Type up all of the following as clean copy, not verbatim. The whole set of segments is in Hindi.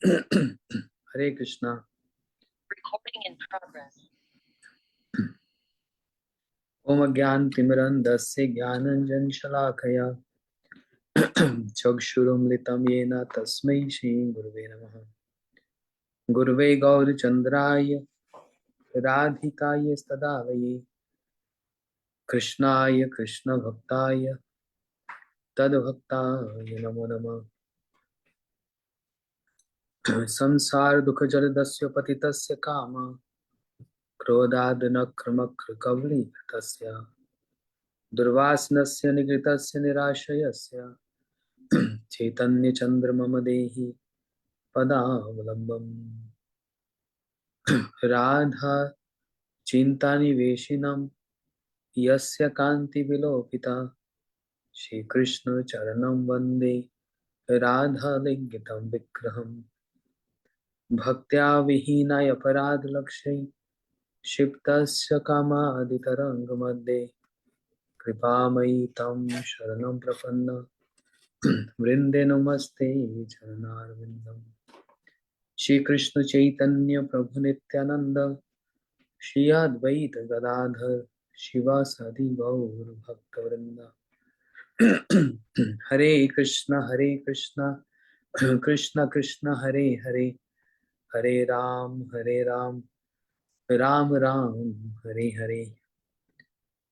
Hare Krishna. Recording in progress. ओम ज्ञानतिमिरन्धस्य ज्ञानाञ्जनशलाकया चक्षुरुन्मिलितं येन तस्मै श्रीगुरवे नमः। गुरवे गौरचन्द्राय राधिकाय तदालये कृष्णाय कृष्णभक्ताय तद्भक्ताय नमो नमः। संसारदुःखजलदस्य पतितस्य काम क्रोधाद्नक्रमकृकबलितस्य दुर्वासनस्य निगृतस्य निराशयस्य चैतन्यचन्द्रमम देहि पदावलम्बम्। राधा चिन्तानिवेशिनं यस्य कान्तिविलोपिता श्रीकृष्ण चरणं वन्दे राधालिङ्गितं विग्रहम्। भक्त्या विहीनाय अपराधलक्ष्यै क्षिप्तस्य कामादितरङ्गमध्ये कृपामयि तं शरणं प्रपन्न वृन्दे नमस्ते चरणारविन्दम्। श्री कृष्ण चैतन्य प्रभु नित्यानंद श्री अद्वैत गदाधर शिवासादि गौर भक्तवृंद। हरे कृष्णा कृष्णा कृष्णा हरे हरे, हरे राम राम राम हरे हरे।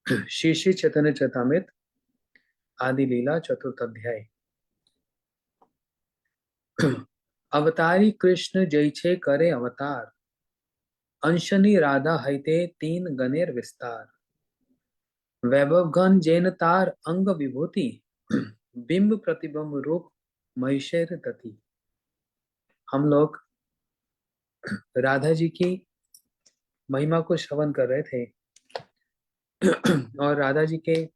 श्री श्री चैतन्य चरितामृत आदि लीला चतुर्थ अध्याय। अवतारी कृष्ण जैछे करे अवतार, अंशनी राधा हैते तीन गणेर विस्तार। वैभव घन जैन तार अंग विभूति, बिंब प्रतिबिंब रूप महिषेर तति। हम लोग राधा जी की महिमा को श्रवण कर रहे थे और राधा जी के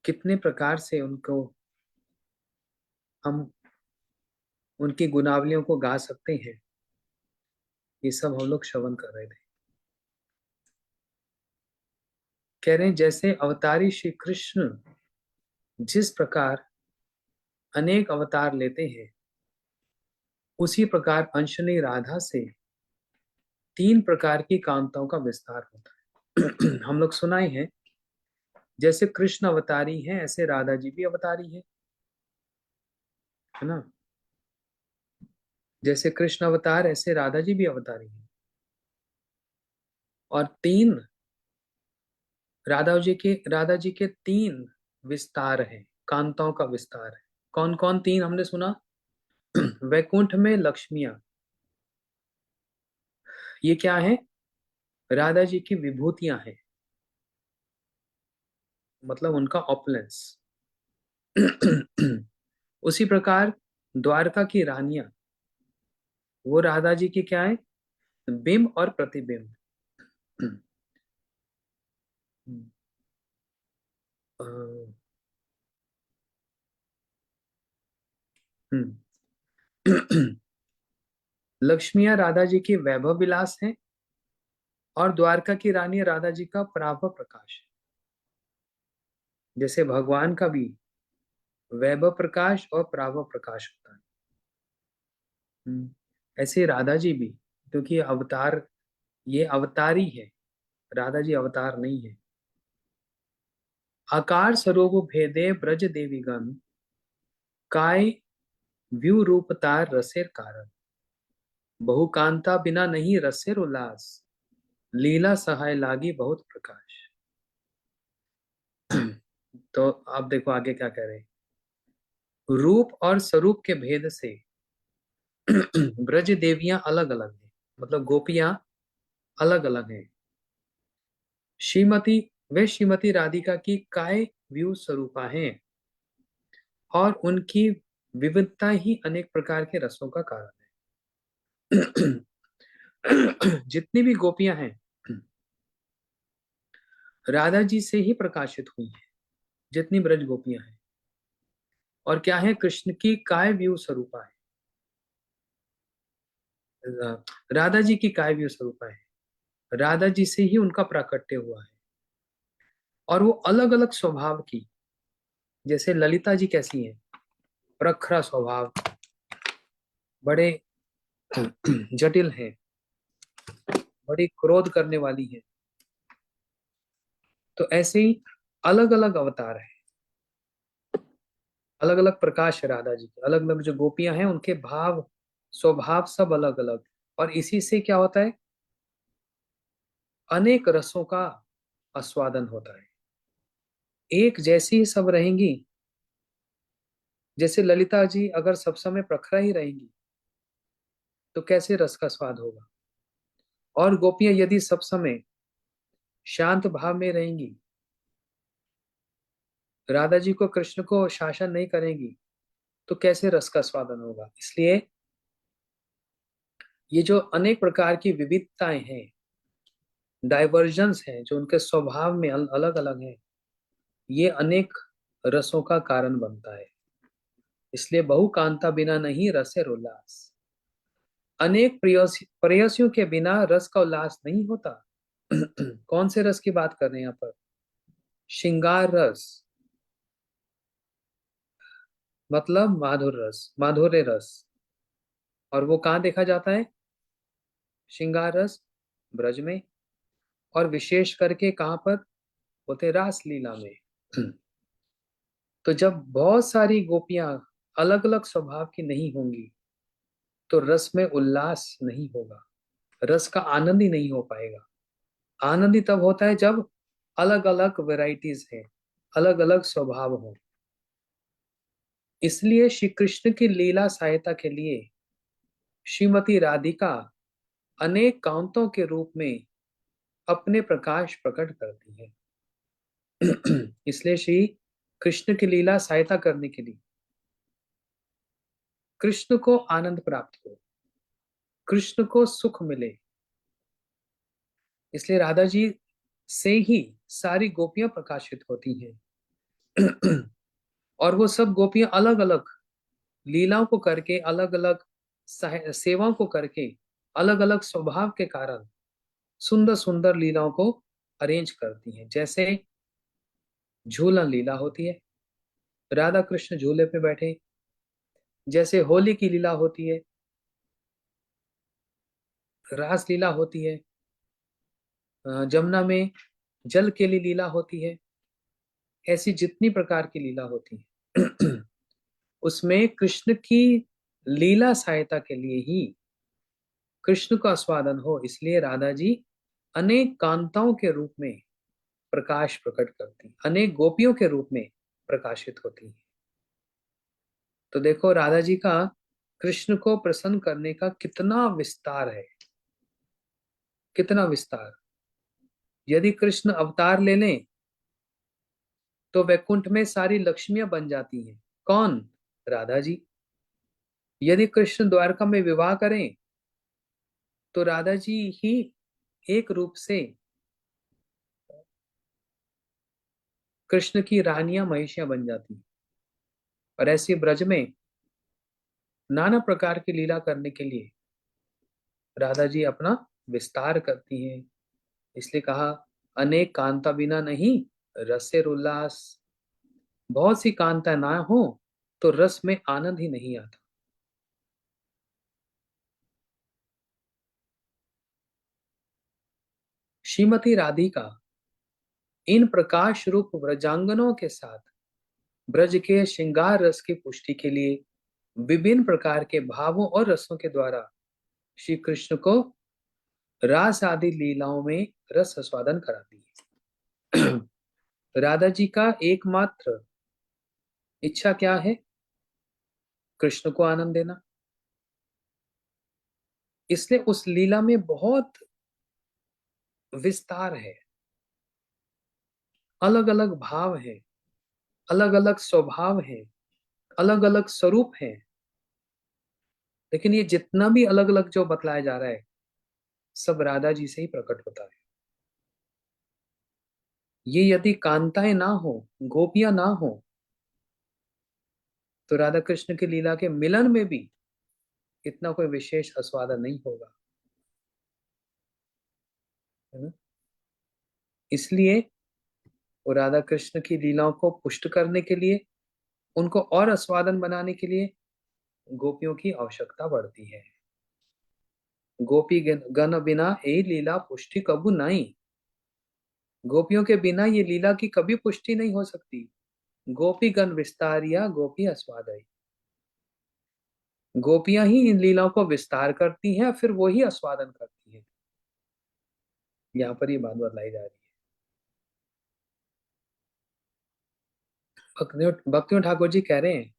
कितने प्रकार से उनको हम उनकी गुणावलियों को गा सकते हैं, ये सब हम लोग श्रवण कर रहे थे। कह रहे हैं जैसे अवतारी श्री कृष्ण जिस प्रकार अनेक अवतार लेते हैं, उसी प्रकार अंशनी राधा से तीन प्रकार की कांताओं का विस्तार होता है। हम लोग सुनाए हैं जैसे कृष्ण अवतारी है ऐसे राधा जी भी अवतारी है ना। जैसे कृष्ण अवतार ऐसे राधा जी भी अवतारी है। और तीन राधा जी के तीन विस्तार हैं, कांताओं का विस्तार है। कौन कौन तीन हमने सुना? वैकुंठ में लक्ष्मियां, ये क्या है? राधा जी की विभूतियां हैं, मतलब उनका ऑपुलेंस। उसी प्रकार द्वारका की रानियां, वो राधा जी की क्या है? बिंब और प्रतिबिंब। लक्ष्मियां राधा जी की वैभव विलास है और द्वारका की रानी राधा जी का प्राभ प्रकाश है। जैसे भगवान का भी वैभव प्रकाश और प्राभ प्रकाश होता है, ऐसे राधा जी भी, क्योंकि अवतार, ये अवतारी है, राधा जी अवतार नहीं है। आकार स्वरूप भेदे ब्रज देवीगण, काय व्यू रूप तार रसेर कारण। बहुकांता बिना नहीं रसेर उल्लास, लीला सहाय लागी बहुत प्रकाश। तो आप देखो आगे क्या कह रहे हैं। रूप और स्वरूप के भेद से ब्रज देवियां अलग अलग हैं, मतलब गोपियां अलग अलग हैं। श्रीमती वे श्रीमती राधिका की काय व्यू स्वरूपा हैं और उनकी विविधता ही अनेक प्रकार के रसों का कारण है। जितनी भी गोपियां हैं राधा जी से ही प्रकाशित हुई हैं, जितनी ब्रज गोपियां हैं। और क्या है? कृष्ण की काय व्यू स्वरूपा है, राधा जी की काय व्यू स्वरूपा है। राधा जी से ही उनका प्राकट्य हुआ है और वो अलग अलग स्वभाव की। जैसे ललिता जी कैसी हैं? प्रखरा स्वभाव, बड़े जटिल हैं, बड़ी क्रोध करने वाली हैं। तो ऐसे ही अलग अलग अवतार है, अलग अलग प्रकाश है राधा जी के, अलग अलग जो गोपियां हैं उनके भाव स्वभाव सब अलग अलग। और इसी से क्या होता है, अनेक रसों का आस्वादन होता है। एक जैसी ही सब रहेंगी, जैसे ललिता जी अगर सब समय प्रखरा ही रहेंगी तो कैसे रस का स्वाद होगा। और गोपियां यदि सब समय शांत भाव में रहेंगी, राधा जी को कृष्ण को शासन नहीं करेंगी, तो कैसे रस का स्वादन होगा। इसलिए ये जो अनेक प्रकार की विविधताएं हैं, डाइवर्जन्स हैं, जो उनके स्वभाव में अलग अलग हैं, ये अनेक रसों का कारण बनता है। इसलिए बहु कांता बिना नहीं रसे उल्लास, अनेक प्रेयसियों के बिना रस का उल्लास नहीं होता। कौन से रस की बात कर रहे हैं यहाँ पर, श्रृंगार रस, मतलब माधुर रस, माधुर्य रस। और वो कहाँ देखा जाता है, श्रृंगार रस ब्रज में, और विशेष करके कहाँ पर, बोलते रास लीला में। तो जब बहुत सारी गोपियां अलग अलग स्वभाव की नहीं होंगी तो रस में उल्लास नहीं होगा, रस का आनंद ही नहीं हो पाएगा। आनंद ही तब होता है जब अलग अलग वैरायटीज हैं, अलग अलग स्वभाव हो। इसलिए श्री कृष्ण की लीला सहायता के लिए श्रीमती राधिका अनेक कांतों के रूप में अपने प्रकाश प्रकट करती है। इसलिए श्री कृष्ण की लीला सहायता करने के लिए, कृष्ण को आनंद प्राप्त हो, कृष्ण को सुख मिले, इसलिए राधा जी से ही सारी गोपियां प्रकाशित होती हैं। और वो सब गोपियां अलग अलग लीलाओं को करके, अलग अलग सेवाओं को करके, अलग अलग स्वभाव के कारण सुंदर सुंदर लीलाओं को अरेंज करती हैं। जैसे झूलन लीला होती है, राधा कृष्ण झूले पे बैठे, जैसे होली की लीला होती है, रास लीला होती है, जमुना में जल के लिए लीला होती है, ऐसी जितनी प्रकार की लीला होती है उसमें कृष्ण की लीला सहायता के लिए ही कृष्ण का आस्वादन हो, इसलिए राधा जी अनेक कांताओं के रूप में प्रकाश प्रकट करती, अनेक गोपियों के रूप में प्रकाशित होती है। तो देखो राधा जी का कृष्ण को प्रसन्न करने का कितना विस्तार है, कितना विस्तार। यदि कृष्ण अवतार ले लें तो वैकुंठ में सारी लक्ष्मियां बन जाती हैं। कौन, राधा जी। यदि कृष्ण द्वारका में विवाह करें तो राधा जी ही एक रूप से कृष्ण की रानियां महिषियां बन जाती हैं। और ऐसे ब्रज में नाना प्रकार की लीला करने के लिए राधा जी अपना विस्तार करती हैं। इसलिए कहा, अनेक कांता बिना नहीं रसेर उल्लास, बहुत सी कांता ना हो तो रस में आनंद ही नहीं आता। श्रीमती राधिका इन प्रकाश रूप व्रजांगनों के साथ ब्रज के श्रृंगार रस की पुष्टि के लिए विभिन्न प्रकार के भावों और रसों के द्वारा श्री कृष्ण को रास आदि लीलाओं में रस आस्वादन कराती है। राधा जी का एकमात्र इच्छा क्या है, कृष्ण को आनंद देना। इसलिए उस लीला में बहुत विस्तार है, अलग अलग भाव है, अलग अलग स्वभाव है, अलग अलग स्वरूप है। लेकिन ये जितना भी अलग अलग जो बतलाया जा रहा है सब राधा जी से ही प्रकट होता है। ये यदि कांताएं ना हो, गोपियां ना हो, तो राधा कृष्ण की लीला के मिलन में भी इतना कोई विशेष आस्वादन नहीं होगा, है ना। इसलिए वो राधा कृष्ण की लीलाओं को पुष्ट करने के लिए, उनको और आस्वादन बनाने के लिए गोपियों की आवश्यकता बढ़ती है। गोपी गण बिना ए लीला पुष्टि कबू नहीं। गोपियों के बिना ये लीला की कभी पुष्टि नहीं हो सकती। गोपी गण विस्तारिया गोपी आस्वादई। गोपियां ही इन लीलाओं को विस्तार करती हैं, फिर वो ही आस्वादन करती हैं। यहाँ पर ये बात बतलाई जा रही है। भक्तियों ठाकुर जी कह रहे हैं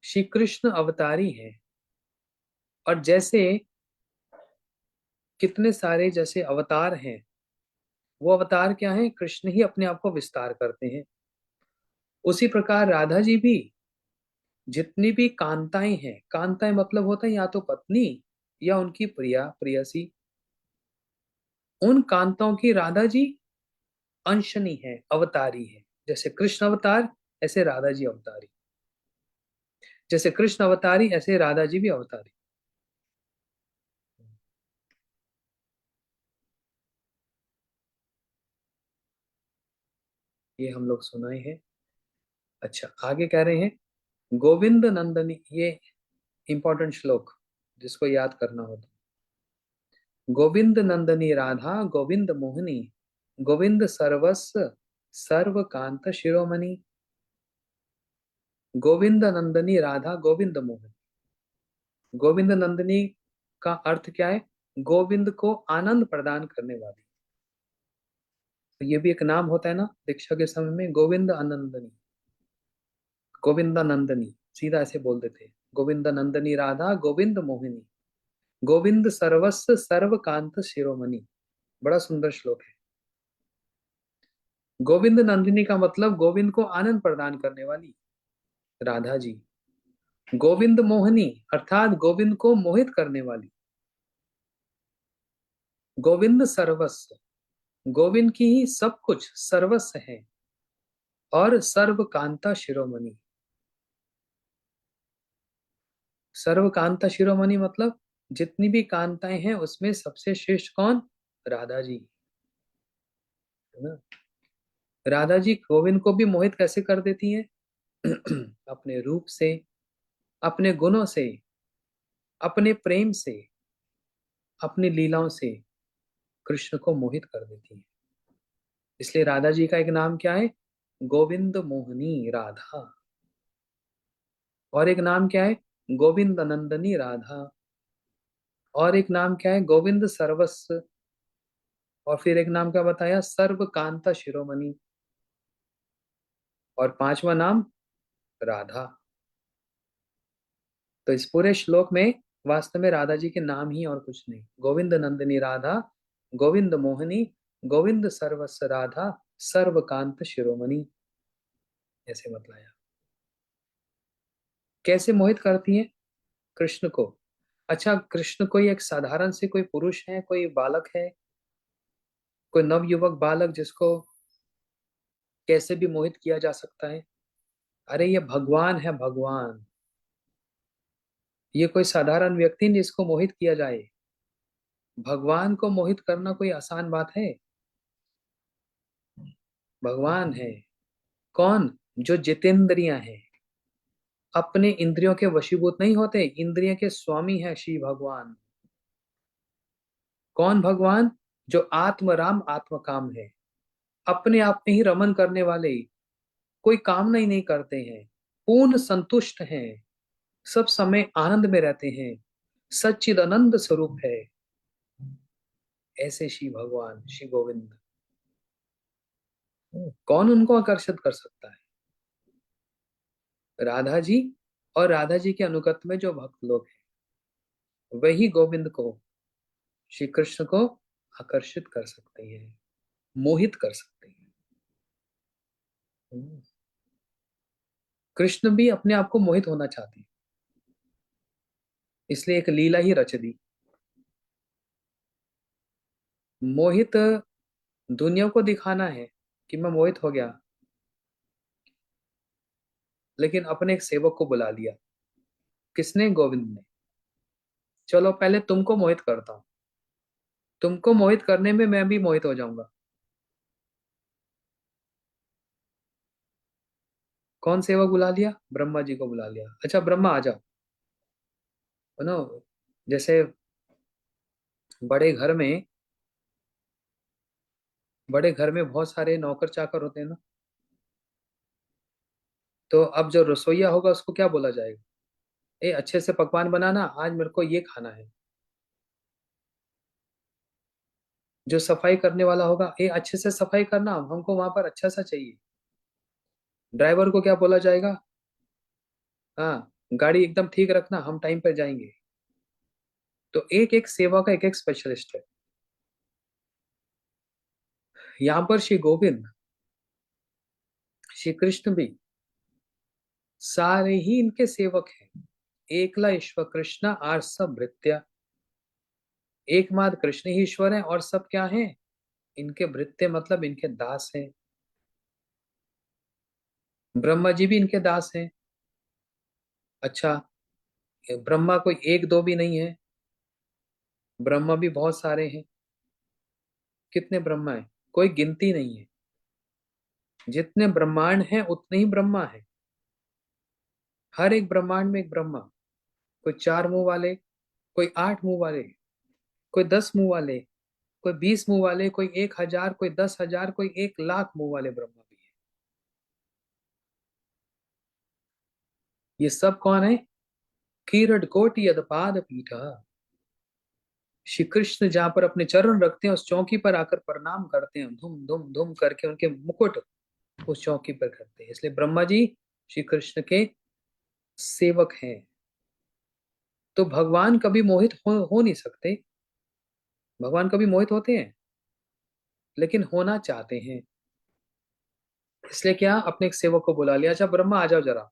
श्री कृष्ण अवतारी हैं, और जैसे कितने सारे जैसे अवतार हैं, वो अवतार क्या है? कृष्ण ही अपने आप को विस्तार करते हैं। उसी प्रकार राधा जी भी जितनी भी कांताएं हैं, कांताएं मतलब होता है या तो पत्नी या उनकी प्रिया प्रियसी, उन कांताओं की राधा जी अंशनी है, अवतारी है। जैसे कृष्ण अवतार ऐसे राधा जी अवतारी, जैसे कृष्ण अवतारी ऐसे राधा जी भी अवतारी। ये हम लोग सुनाए हैं। अच्छा, आगे कह रहे हैं गोविंद नंदनी, ये इंपॉर्टेंट श्लोक जिसको याद करना होता। गोविंद नंदनी राधा गोविंद मोहिनी, गोविंद सर्वस्व सर्व कांत शिरोमणि। गोविंद नंदनी राधा गोविंद मोहिनी। गोविंद नंदिनी का अर्थ क्या है? गोविंद को आनंद प्रदान करने वाली। तो ये भी एक नाम होता है ना दीक्षा के समय में, गोविंद आनंदनी, गोविंद नंदनी, सीधा ऐसे बोल देते हैं। गोविंद नंदनी राधा गोविंद मोहिनी, गोविंद सर्वस्व सर्व कांत शिरोमणि। बड़ा सुंदर श्लोक है। गोविंद नंदिनी का मतलब गोविंद को आनंद प्रदान करने वाली राधा जी। गोविंद मोहिनी अर्थात गोविंद को मोहित करने वाली। गोविंद सर्वस्व, गोविंद की ही सब कुछ सर्वस्व है। और सर्व कांता शिरोमणि, सर्व कांता शिरोमणि मतलब जितनी भी कांताएं हैं उसमें सबसे श्रेष्ठ कौन? राधा जी, है ना। राधा जी गोविंद को भी मोहित कैसे कर देती हैं? अपने रूप से, अपने गुणों से, अपने प्रेम से, अपनी लीलाओं से कृष्ण को मोहित कर देती हैं। इसलिए राधा जी का एक नाम क्या है? गोविंद मोहनी राधा। और एक नाम क्या है? गोविंद नंदनी राधा। और एक नाम क्या है? गोविंद सर्वस्व। और फिर एक नाम क्या बताया? सर्व कांता शिरोमणि। और पांचवा नाम राधा। तो इस पूरे श्लोक में वास्तव में राधा जी के नाम ही और कुछ नहीं। गोविंद नंदिनी राधा, गोविंद मोहिनी, गोविंद सर्वस्व राधा, सर्वकांत शिरोमणि, ऐसे बतलाया। कैसे मोहित करती है कृष्ण को? अच्छा, कृष्ण कोई एक साधारण से कोई पुरुष है, कोई बालक है, कोई नवयुवक बालक जिसको कैसे भी मोहित किया जा सकता है? अरे ये भगवान है, भगवान। ये कोई साधारण व्यक्ति नहीं जिसको मोहित किया जाए। भगवान को मोहित करना कोई आसान बात है? भगवान है। कौन? जो जितेंद्रियां हैं, अपने इंद्रियों के वशीभूत नहीं होते, इंद्रियों के स्वामी है श्री भगवान। कौन भगवान? जो आत्म राम आत्म काम है, अपने आप में ही रमन करने वाले, कोई कामना ही नहीं करते हैं, पूर्ण संतुष्ट हैं, सब समय आनंद में रहते हैं, सच्चिदानंद स्वरूप है। ऐसे श्री भगवान श्री गोविंद, कौन उनको आकर्षित कर सकता है? राधा जी। और राधा जी के अनुगत में जो भक्त लोग हैं वही गोविंद को, श्री कृष्ण को आकर्षित कर सकते हैं, मोहित कर सकते हैं। कृष्ण भी अपने आप को मोहित होना चाहते हैं, इसलिए एक लीला ही रच दी। मोहित दुनिया को दिखाना है कि मैं मोहित हो गया, लेकिन अपने एक सेवक को बुला लिया। किसने? गोविंद ने। चलो पहले तुमको मोहित करता हूं, तुमको मोहित करने में मैं भी मोहित हो जाऊंगा। कौन सेवक बुला लिया? ब्रह्मा जी को बुला लिया। अच्छा ब्रह्मा आ जाओ। नो, जैसे बड़े घर में बड़े घर में बहुत सारे नौकर चाकर होते हैं ना, तो अब जो रसोईया होगा उसको क्या बोला जाएगा? ए अच्छे से पकवान बनाना, आज मेरे को ये खाना है। जो सफाई करने वाला होगा, ए अच्छे से सफाई करना, हमको वहां पर अच्छा सा चाहिए। ड्राइवर को क्या बोला जाएगा? हाँ, गाड़ी एकदम ठीक रखना, हम टाइम पर जाएंगे। तो एक एक सेवा का एक एक स्पेशलिस्ट है। यहाँ पर श्री गोविंद, श्री कृष्ण भी सारे ही इनके सेवक हैं। एकला ईश्वर कृष्ण आर सब भृत्या। एकमात्र कृष्ण ही ईश्वर है और सब क्या है? इनके भृत्य मतलब इनके दास हैं। ब्रह्मा जी भी इनके दास हैं। अच्छा, ब्रह्मा कोई एक दो भी नहीं है, ब्रह्मा भी बहुत सारे हैं। कितने ब्रह्मा है? कोई गिनती नहीं है। जितने ब्रह्मांड हैं उतने ही ब्रह्मा है। हर एक ब्रह्मांड में एक ब्रह्मा। कोई 4 मुंह वाले, कोई 8 मुंह वाले, कोई 10 मुंह वाले, कोई 20 मुंह वाले, कोई 1,000, कोई 10,000, कोई 1,00,000 मुंह वाले ब्रह्मा भी है। ये सब कौन है? कीरट कोटि यदपाद पीठा। श्री कृष्ण जहां पर अपने चरण रखते हैं उस चौकी पर आकर प्रणाम करते हैं, धूम धूम धूम करके उनके मुकुट उस चौकी पर करते हैं। इसलिए ब्रह्मा जी श्री कृष्ण के सेवक हैं। तो भगवान कभी मोहित हो नहीं सकते। भगवान कभी मोहित होते हैं? लेकिन होना चाहते हैं। इसलिए क्या, अपने एक सेवक को बुला लिया, अच्छा ब्रह्मा आ जाओ जरा,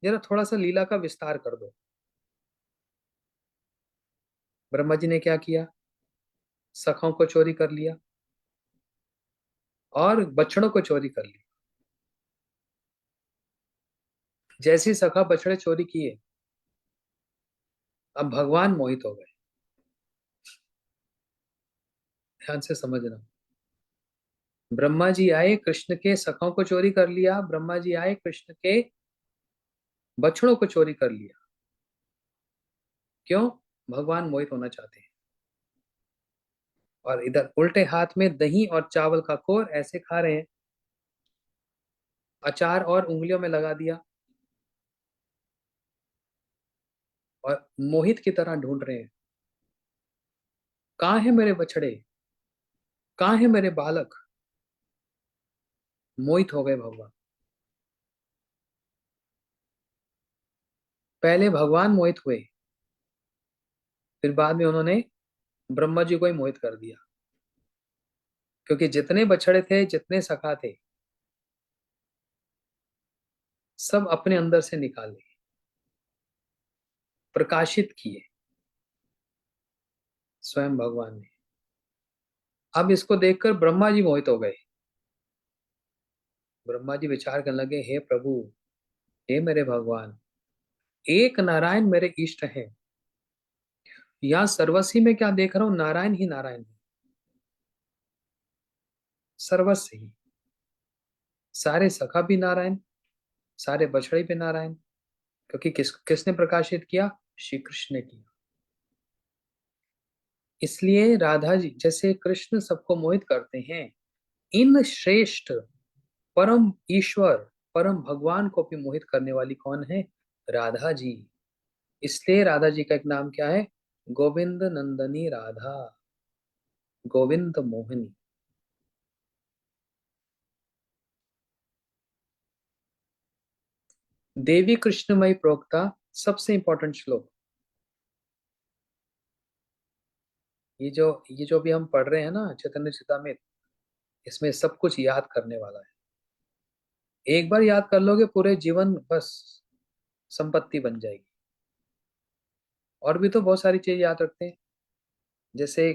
जरा थोड़ा सा लीला का विस्तार कर दो। ब्रह्मा जी ने क्या किया? सखाओं को चोरी कर लिया और बछड़ों को चोरी कर लिया। जैसी सखा बछड़े चोरी किए, अब भगवान मोहित हो गए। ध्यान से समझना। ब्रह्मा जी आए, कृष्ण के सखाओं को चोरी कर लिया। ब्रह्मा जी आए, कृष्ण के बछड़ों को चोरी कर लिया। क्यों? भगवान मोहित होना चाहते हैं। और इधर उल्टे हाथ में दही और चावल का कोर ऐसे खा रहे हैं, अचार और उंगलियों में लगा दिया और मोहित की तरह ढूंढ रहे हैं, कहाँ है मेरे बछड़े, कहाँ है मेरे बालक। मोहित हो गए भगवान। पहले भगवान मोहित हुए, फिर बाद में उन्होंने ब्रह्मा जी को ही मोहित कर दिया। क्योंकि जितने बछड़े थे, जितने सखा थे, सब अपने अंदर से निकाले, प्रकाशित किए स्वयं भगवान ने। अब इसको देखकर ब्रह्मा जी मोहित हो गए। ब्रह्मा जी विचार करने लगे, हे प्रभु, हे मेरे भगवान, एक नारायण मेरे इष्ट है। यहाँ सर्वस्वी में क्या देख रहा हूं? नारायण ही नारायण है। सर्वस्व ही। सारे सखा भी नारायण, सारे बछड़े भी नारायण। क्योंकि किसने प्रकाशित किया? श्री कृष्ण ने किया। इसलिए राधा जी जैसे कृष्ण सबको मोहित करते हैं, इन श्रेष्ठ परम ईश्वर, परम भगवान को भी मोहित करने वाली कौन है? राधा जी। इसलिए राधा जी का एक नाम क्या है? गोविंद नंदनी राधा, गोविंद मोहिनी। देवी कृष्णमयी प्रोक्ता, सबसे इंपॉर्टेंट श्लोक। ये जो भी हम पढ़ रहे हैं ना चैतन्य चरितामृत, इसमें सब कुछ याद करने वाला है। एक बार याद कर लोगे, पूरे जीवन बस संपत्ति बन जाएगी। और भी तो बहुत सारी चीज याद रखते हैं, जैसे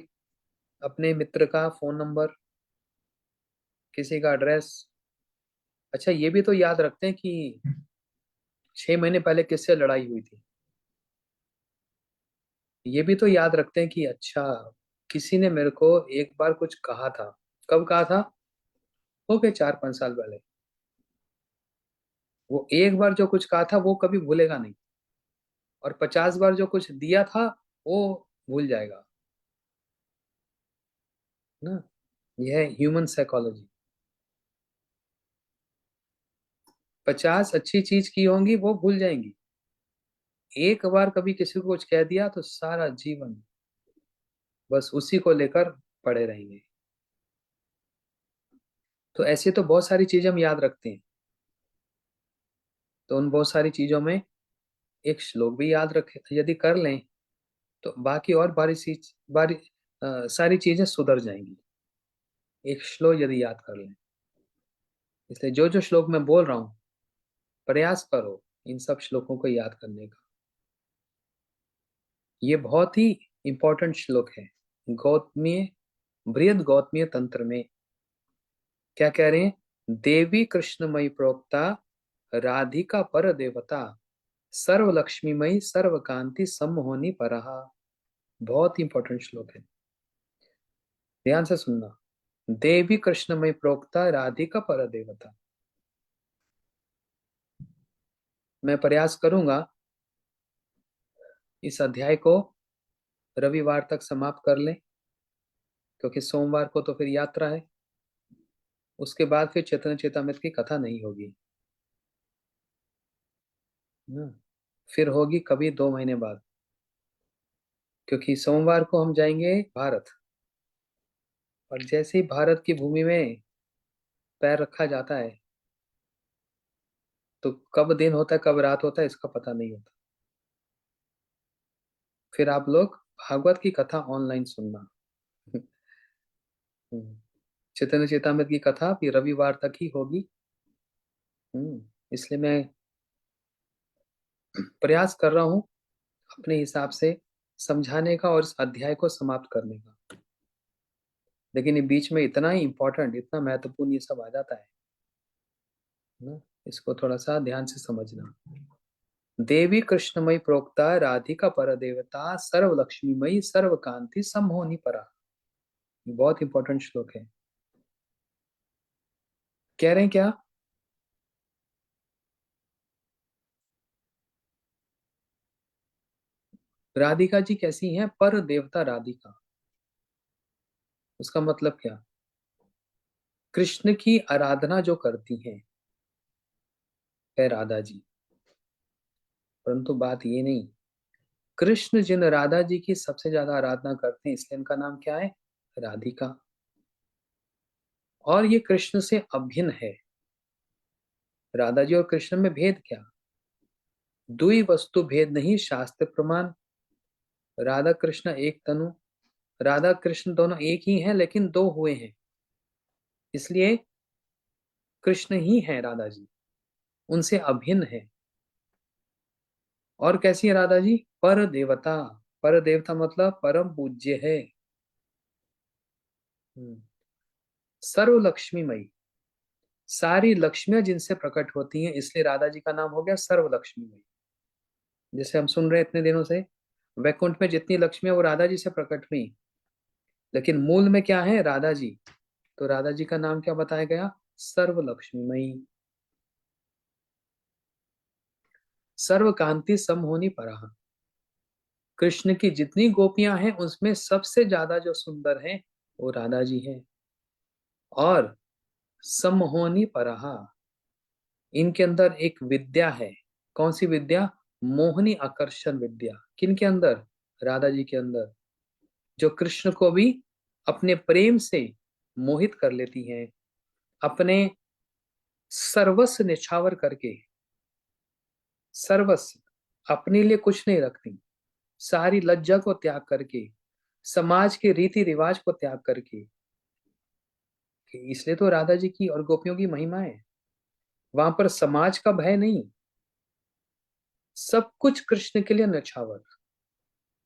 अपने मित्र का फोन नंबर, किसी का एड्रेस। अच्छा, ये भी तो याद रखते हैं कि 6 महीने पहले किससे लड़ाई हुई थी। ये भी तो याद रखते हैं कि अच्छा, किसी ने मेरे को एक बार कुछ कहा था। कब कहा था? हो गए 4-5 साल पहले। वो एक बार जो कुछ कहा था वो कभी भूलेगा नहीं, और 50 बार जो कुछ दिया था वो भूल जाएगा ना। यह है ह्यूमन साइकोलॉजी। 50 अच्छी चीज की होंगी वो भूल जाएंगी, एक बार कभी किसी को कुछ कह दिया तो सारा जीवन बस उसी को लेकर पड़े रहेंगे। तो ऐसे तो बहुत सारी चीजें हम याद रखते हैं, तो उन बहुत सारी चीजों में एक श्लोक भी याद रखे यदि कर लें तो बाकी और सारी चीजें सुधर जाएंगी, एक श्लोक यदि याद कर लें। इसलिए जो जो श्लोक मैं बोल रहा हूं, प्रयास करो इन सब श्लोकों को याद करने का। ये बहुत ही इंपॉर्टेंट श्लोक है। गौतमीय बृहद गौतमीय तंत्र में क्या कह रहे हैं? देवी कृष्णमयी प्रोक्ता राधिका पर देवता सर्व लक्ष्मीमयी सर्व कांति सम्मोहनी परहा। बहुत इंपॉर्टेंट श्लोक है, ध्यान से सुनना। देवी कृष्णमयी प्रोक्ता राधिका पर देवता। मैं प्रयास करूंगा इस अध्याय को रविवार तक समाप्त कर लें, क्योंकि सोमवार को तो फिर यात्रा है, उसके बाद फिर चैतन्य चेतामृत की कथा नहीं होगी ना, फिर होगी कभी 2 महीने बाद, क्योंकि सोमवार को हम जाएंगे भारत, और जैसे ही भारत की भूमि में पैर रखा जाता है तो कब दिन होता है कब रात होता है इसका पता नहीं होता। फिर आप लोग भागवत की कथा ऑनलाइन सुनना। चैतन्य चेतामृत की कथा भी रविवार तक ही होगी। इसलिए मैं प्रयास कर रहा हूँ अपने हिसाब से समझाने का और इस अध्याय को समाप्त करने का, लेकिन ये बीच में इतना ही इम्पोर्टेंट, इतना महत्वपूर्ण ये सब आ जाता है ना, इसको थोड़ा सा ध्यान से समझना। देवी कृष्णमयी प्रोक्ता राधिका पर देवता सर्व लक्ष्मीमयी सर्व कांति सम्मोहनी परा। बहुत इंपॉर्टेंट श्लोक है। कह रहे हैं क्या? राधिका जी कैसी हैं? पर देवता राधिका, उसका मतलब क्या? कृष्ण की आराधना जो करती हैं है राधा जी, परंतु बात ये नहीं, कृष्ण जिन राधा जी की सबसे ज्यादा आराधना करते हैं इसलिए इनका नाम क्या है? राधिका। और ये कृष्ण से अभिन्न है। राधा जी और कृष्ण में भेद क्या? दुई वस्तु भेद नहीं शास्त्र प्रमाण। राधा कृष्ण एक तनु, राधा कृष्ण दोनों एक ही हैं लेकिन दो हुए हैं, इसलिए कृष्ण ही है राधा जी, उनसे अभिन्न है। और कैसी है राधा जी? पर देवता। पर देवता मतलब परम पूज्य है। सर्व लक्ष्मीमयी, सारी लक्ष्मियां जिनसे प्रकट होती हैं, इसलिए राधा जी का नाम हो गया सर्व लक्ष्मीमयी। जैसे हम सुन रहे हैं इतने दिनों से, वैकुंठ में जितनी लक्ष्मियां वो राधा जी से प्रकट हुई, लेकिन मूल में क्या है? राधा जी। तो राधा जी का नाम क्या बताया गया? सर्व लक्ष्मीमयी सर्व कांति समहोनी पराह। कृष्ण की जितनी गोपियां हैं उसमें सबसे ज्यादा जो सुंदर है वो राधा जी है। और समहोनी पराह, इनके अंदर एक विद्या है। कौन सी विद्या? मोहनी आकर्षण विद्या। किन के अंदर? राधा जी के अंदर, जो कृष्ण को भी अपने प्रेम से मोहित कर लेती हैं, अपने सर्वस्व निछावर करके। सर्वस्व, अपने लिए कुछ नहीं रखती, सारी लज्जा को त्याग करके, समाज के रीति रिवाज को त्याग करके। इसलिए तो राधा जी की और गोपियों की महिमा है। वहां पर समाज का भय नहीं, सब कुछ कृष्ण के लिए नछावर,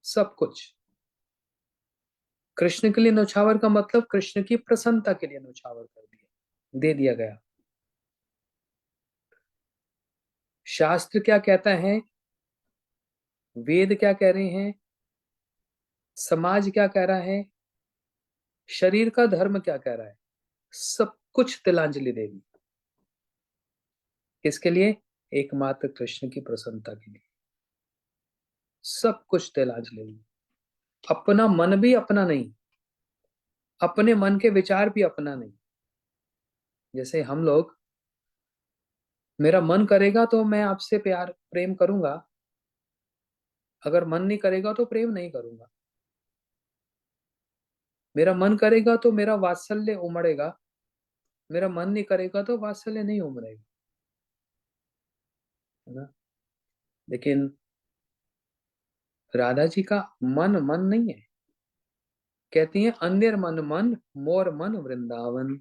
सब कुछ कृष्ण के लिए नौछावर का मतलब कृष्ण की प्रसन्नता के लिए नौछावर कर दिया, दे दिया गया। शास्त्र क्या कहता है, वेद क्या कह रहे हैं, समाज क्या कह रहा है, शरीर का धर्म क्या कह रहा है, सब कुछ तिलांजलि दे दी। किसके लिए? एकमात्र कृष्ण की प्रसन्नता के लिए सब कुछ तिलांज ले ली। अपना मन भी अपना नहीं, अपने मन के विचार भी अपना नहीं। जैसे हम लोग, मेरा मन करेगा तो मैं आपसे प्यार प्रेम करूंगा, अगर मन नहीं करेगा तो प्रेम नहीं करूंगा। मेरा मन करेगा तो मेरा वात्सल्य उमड़ेगा, मेरा मन नहीं करेगा तो वात्सल्य नहीं उमड़ेगा, है ना। लेकिन राधा जी का मन मन नहीं है। कहती हैं अन्य मन मन, मोर मन वृंदावन।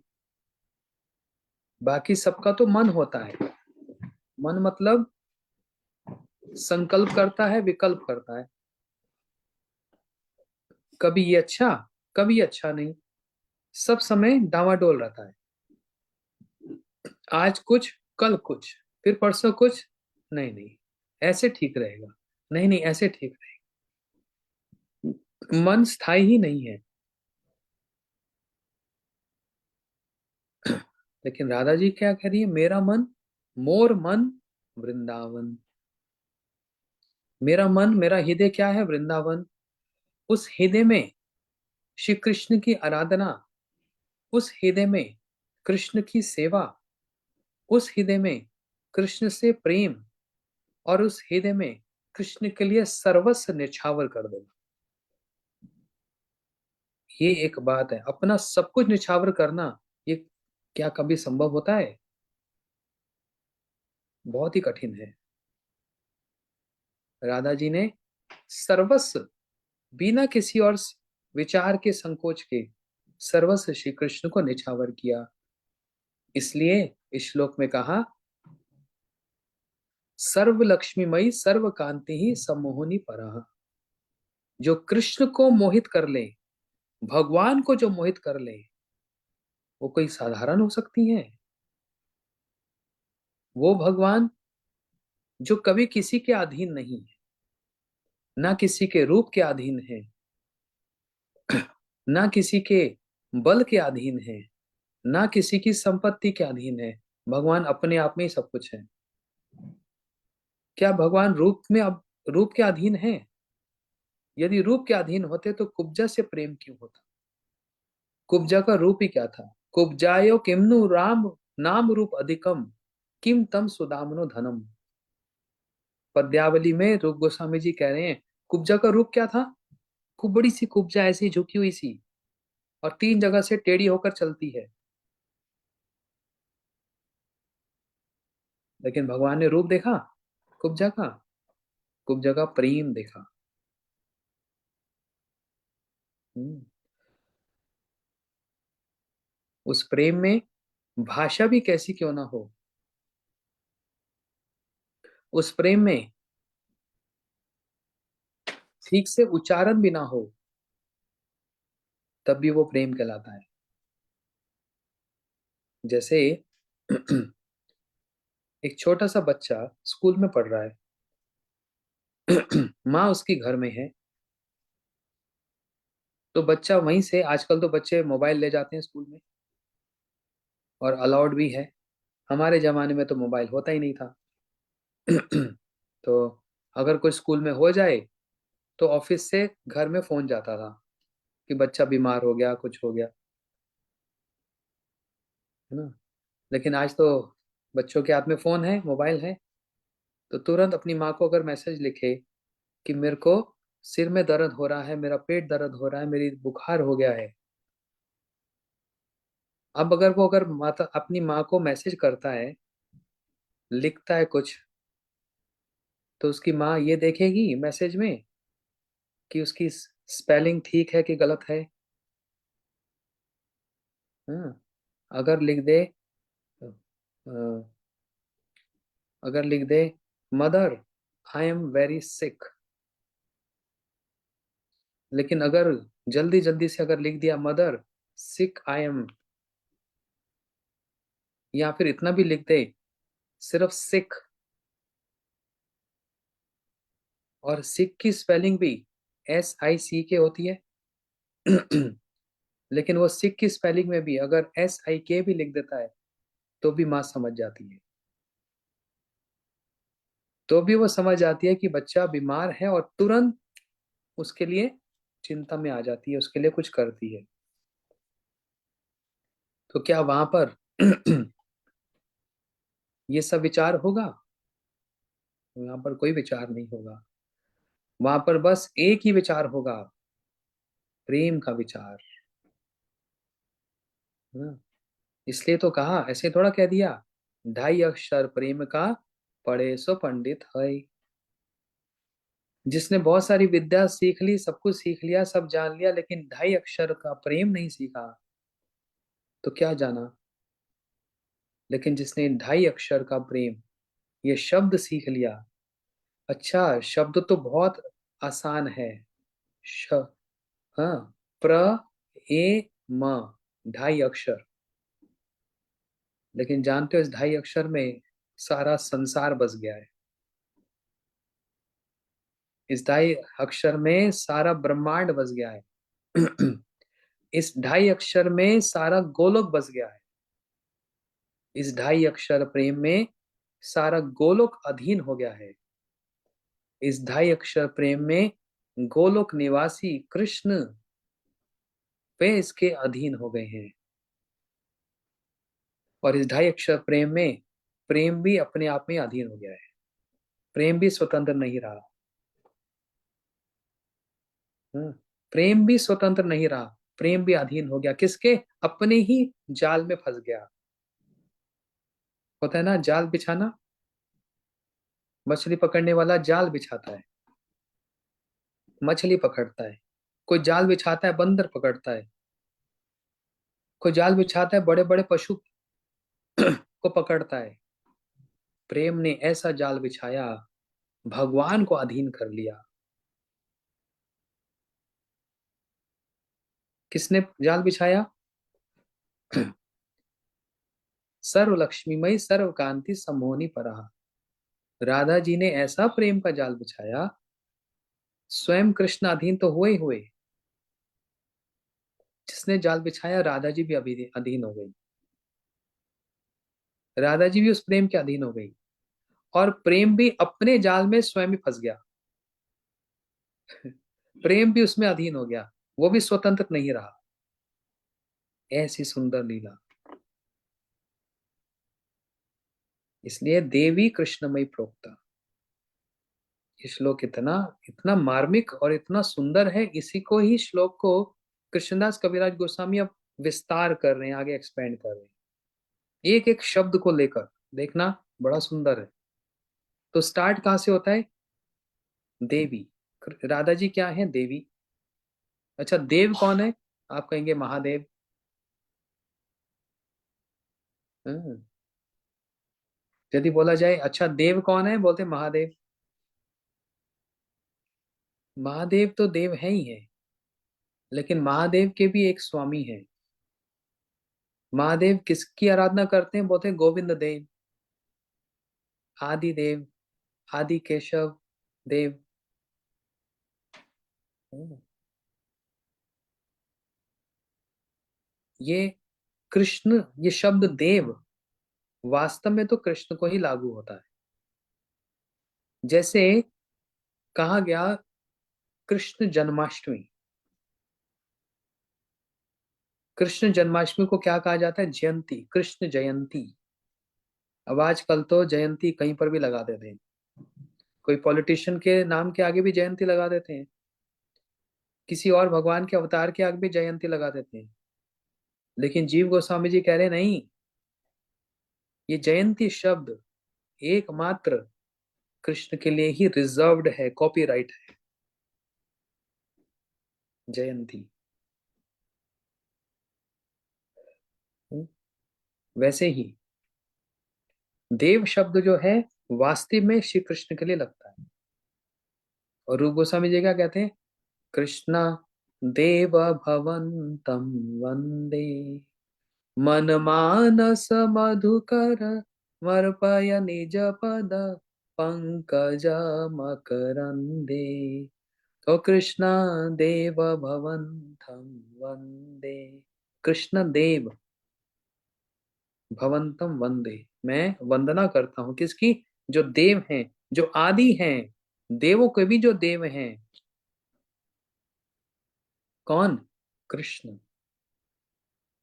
बाकी सबका तो मन होता है। मन मतलब संकल्प करता है, विकल्प करता है, कभी ये अच्छा, कभी अच्छा नहीं, सब समय डावाडोल रहता है। आज कुछ, कल कुछ, फिर परसों कुछ, नहीं नहीं ऐसे ठीक रहेगा, नहीं नहीं ऐसे ठीक रहेगा। मन स्थायी ही नहीं है। लेकिन राधा जी क्या कह रही है, मेरा मन, मोर मन वृंदावन। मेरा मन, मेरा हृदय क्या है, वृंदावन। उस हृदय में श्री कृष्ण की आराधना, उस हृदय में कृष्ण की सेवा, उस हृदय में कृष्ण से प्रेम, और उस हृदय में कृष्ण के लिए सर्वस्व निछावर कर देना। ये एक बात है, अपना सब कुछ निछावर करना, ये क्या कभी संभव होता है? बहुत ही कठिन है। राधा जी ने सर्वस्व, बिना किसी और विचार के, संकोच के, सर्वस्व श्री कृष्ण को निछावर किया। इसलिए इस श्लोक में कहा, सर्व लक्ष्मीमयी सर्व कांति ही सम्मोहनी पराः। जो कृष्ण को मोहित कर ले, भगवान को जो मोहित कर ले, वो कोई साधारण हो सकती है? वो भगवान जो कभी किसी के अधीन नहीं है, ना किसी के रूप के अधीन है, ना किसी के बल के अधीन है, ना किसी की संपत्ति के अधीन है। भगवान अपने आप में ही सब कुछ है। क्या भगवान रूप में, अब रूप के अधीन है? यदि रूप के अधीन होते तो कुब्जा से प्रेम क्यों होता? कुब्जा का रूप ही क्या था? कुब्जायो किमनु राम नाम रूप अधिकम, किम तम सुदामनो धनम। पद्यावली में रूप गोस्वामी जी कह रहे हैं, कुब्जा का रूप क्या था? खूब बड़ी सी कुब्जा, ऐसी झुकी हुई सी, और तीन जगह से टेढ़ी होकर चलती है। लेकिन भगवान ने रूप देखा कुब्जा का? कुब्जा का प्रेम देखा। हम्म, उस प्रेम में भाषा भी कैसी क्यों ना हो, उस प्रेम में ठीक से उच्चारण भी ना हो, तब भी वो प्रेम कहलाता है। जैसे एक छोटा सा बच्चा स्कूल में पढ़ रहा है, माँ उसकी घर में है, तो बच्चा वहीं से, आजकल तो बच्चे मोबाइल ले जाते हैं स्कूल में, और अलाउड भी है। हमारे जमाने में तो मोबाइल होता ही नहीं था। तो अगर कोई स्कूल में हो जाए तो ऑफिस से घर में फोन जाता था कि बच्चा बीमार हो गया, कुछ हो गया, है ना। लेकिन आज तो बच्चों के हाथ में फोन है, मोबाइल है, तो तुरंत अपनी माँ को अगर मैसेज लिखे कि मेरे को सिर में दर्द हो रहा है, मेरा पेट दर्द हो रहा है, मेरी बुखार हो गया है। अब अगर वो, अगर माता अपनी माँ को मैसेज करता है, लिखता है कुछ, तो उसकी माँ ये देखेगी मैसेज में कि उसकी स्पेलिंग ठीक है कि गलत है। हाँ, अगर लिख दे, अ, अगर लिख दे, mother I am very sick, लेकिन अगर जल्दी जल्दी से अगर लिख दिया मदर सिक आई एम, या फिर इतना भी लिख दे सिर्फ सिक, और सिक की स्पेलिंग भी SICK होती है। लेकिन वो सिख की स्पेलिंग में भी अगर SIK भी लिख देता है तो भी माँ समझ जाती है। तो भी वो समझ जाती है कि बच्चा बीमार है और तुरंत उसके लिए चिंता में आ जाती है, उसके लिए कुछ करती है। तो क्या वहां पर ये सब विचार होगा? वहां पर कोई विचार नहीं होगा। वहां पर बस एक ही विचार होगा, प्रेम का विचार। है ना? इसलिए तो कहा, ऐसे थोड़ा कह दिया, 2.5 अक्षर प्रेम का पढ़े सो पंडित है। जिसने बहुत सारी विद्या सीख ली, सब कुछ सीख लिया, सब जान लिया, लेकिन 2.5 अक्षर का प्रेम नहीं सीखा, तो क्या जाना। लेकिन जिसने 2.5 अक्षर का प्रेम, ये शब्द सीख लिया, अच्छा शब्द तो बहुत आसान है। श, हाँ, प्र ए म, 2.5 अक्षर। लेकिन जानते हो इस 2.5 अक्षर में सारा संसार बस गया है। इस 2.5 अक्षर में सारा ब्रह्मांड बस गया है। इस 2.5 अक्षर में सारा गोलोक बस गया है। इस 2.5 अक्षर प्रेम में सारा गोलोक अधीन हो गया है। इस 2.5 अक्षर प्रेम में गोलोक निवासी कृष्ण वे इसके अधीन हो गए हैं। और इस 2.5 अक्षर प्रेम में प्रेम भी अपने आप में अधीन हो गया है। प्रेम भी स्वतंत्र नहीं रहा। हम्म, प्रेम भी स्वतंत्र नहीं रहा, प्रेम भी अधीन हो गया किसके? अपने ही जाल में फंस गया। होता है ना जाल बिछाना, मछली पकड़ने वाला जाल बिछाता है, मछली पकड़ता है। कोई जाल बिछाता है, बंदर पकड़ता है। कोई जाल बिछाता है, बड़े बड़े पशु को पकड़ता है। प्रेम ने ऐसा जाल बिछाया, भगवान को अधीन कर लिया। किसने जाल बिछाया? सर्व लक्ष्मीमयी सर्व कांति समोहनी पराह। राधा जी ने ऐसा प्रेम का जाल बिछाया, स्वयं कृष्ण अधीन तो हुए ही हुए। जिसने जाल बिछाया, राधा जी भी अभी अधीन हो गई। राधा जी भी उस प्रेम के अधीन हो गई, और प्रेम भी अपने जाल में स्वयं ही फंस गया। प्रेम भी उसमें अधीन हो गया, वो भी स्वतंत्र नहीं रहा। ऐसी सुंदर लीला। इसलिए देवी कृष्णमयी प्रोक्ता। ये श्लोक इतना इतना मार्मिक और इतना सुंदर है, इसी को ही श्लोक को कृष्णदास कविराज गोस्वामी अब विस्तार कर रहे हैं, आगे एक्सपेंड कर रहे हैं, एक एक शब्द को लेकर। देखना, बड़ा सुंदर है। तो स्टार्ट कहाँ से होता है? देवी। राधा जी क्या है? देवी। अच्छा, देव कौन है? आप कहेंगे महादेव। हम्म, यदि बोला जाए अच्छा देव कौन है, बोलते महादेव। महादेव तो देव है ही है, लेकिन महादेव के भी एक स्वामी है। महादेव किसकी आराधना करते हैं? बोलते हैं गोविंद देव, आदि देव, आदि केशव देव। हम्म, ये कृष्ण, ये शब्द देव वास्तव में तो कृष्ण को ही लागू होता है। जैसे कहा गया कृष्ण जन्माष्टमी। कृष्ण जन्माष्टमी को क्या कहा जाता है? जयंती, कृष्ण जयंती। अब आजकल तो जयंती कहीं पर भी लगा देते हैं। कोई पॉलिटिशियन के नाम के आगे भी जयंती लगा देते हैं, किसी और भगवान के अवतार के आगे भी जयंती लगा देते हैं। लेकिन जीव गोस्वामी जी कह रहे नहीं, ये जयंती शब्द एकमात्र कृष्ण के लिए ही रिजर्व्ड है, कॉपीराइट है। जयंती। हम्म, वैसे ही देव शब्द जो है वास्तव में श्री कृष्ण के लिए लगता है। और रूप गोस्वामी जी क्या कहते हैं? कृष्णा देव भवंतम वंदे, मन मानस मधुकर मर्पय निज पद पंकज मकरंदे। तो कृष्णा देव भवंतम वंदे। कृष्ण देव भवंतम वंदे, मैं वंदना करता हूँ किसकी? जो देव हैं, जो आदि हैं, देवों के भी जो देव हैं, कौन? कृष्ण।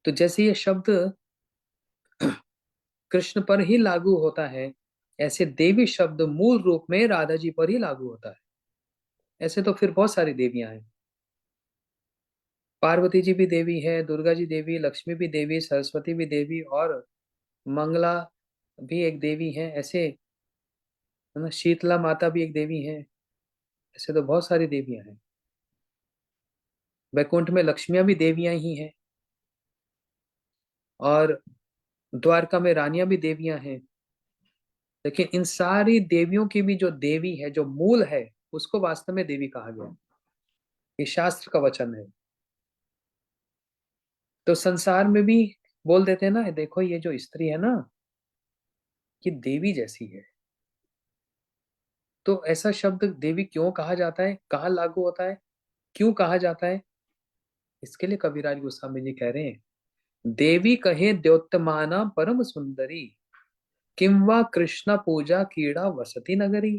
तो जैसे ये शब्द कृष्ण पर ही लागू होता है, ऐसे देवी शब्द मूल रूप में राधा जी पर ही लागू होता है। ऐसे तो फिर बहुत सारी देवियां हैं। पार्वती जी भी देवी है, दुर्गा जी देवी, लक्ष्मी भी देवी, सरस्वती भी देवी, और मंगला भी एक देवी है। ऐसे है ना, शीतला माता भी एक देवी है। ऐसे तो बहुत सारी देवियां हैं। वैकुंठ में लक्ष्मियां भी देवियां ही हैं, और द्वारका में रानियां भी देवियां हैं। लेकिन इन सारी देवियों की भी जो देवी है, जो मूल है, उसको वास्तव में देवी कहा गया। ये शास्त्र का वचन है। तो संसार में भी बोल देते हैं ना, देखो ये जो स्त्री है ना, ये देवी जैसी है। तो ऐसा शब्द देवी क्यों कहा जाता है, कहाँ लागू होता है, क्यों कहा जाता है? इसके लिए कविराज गोस्वामी जी कह रहे हैं, देवी कहे द्योतमाना परम सुंदरी, किंवा कृष्ण पूजा कीड़ा वसती नगरी।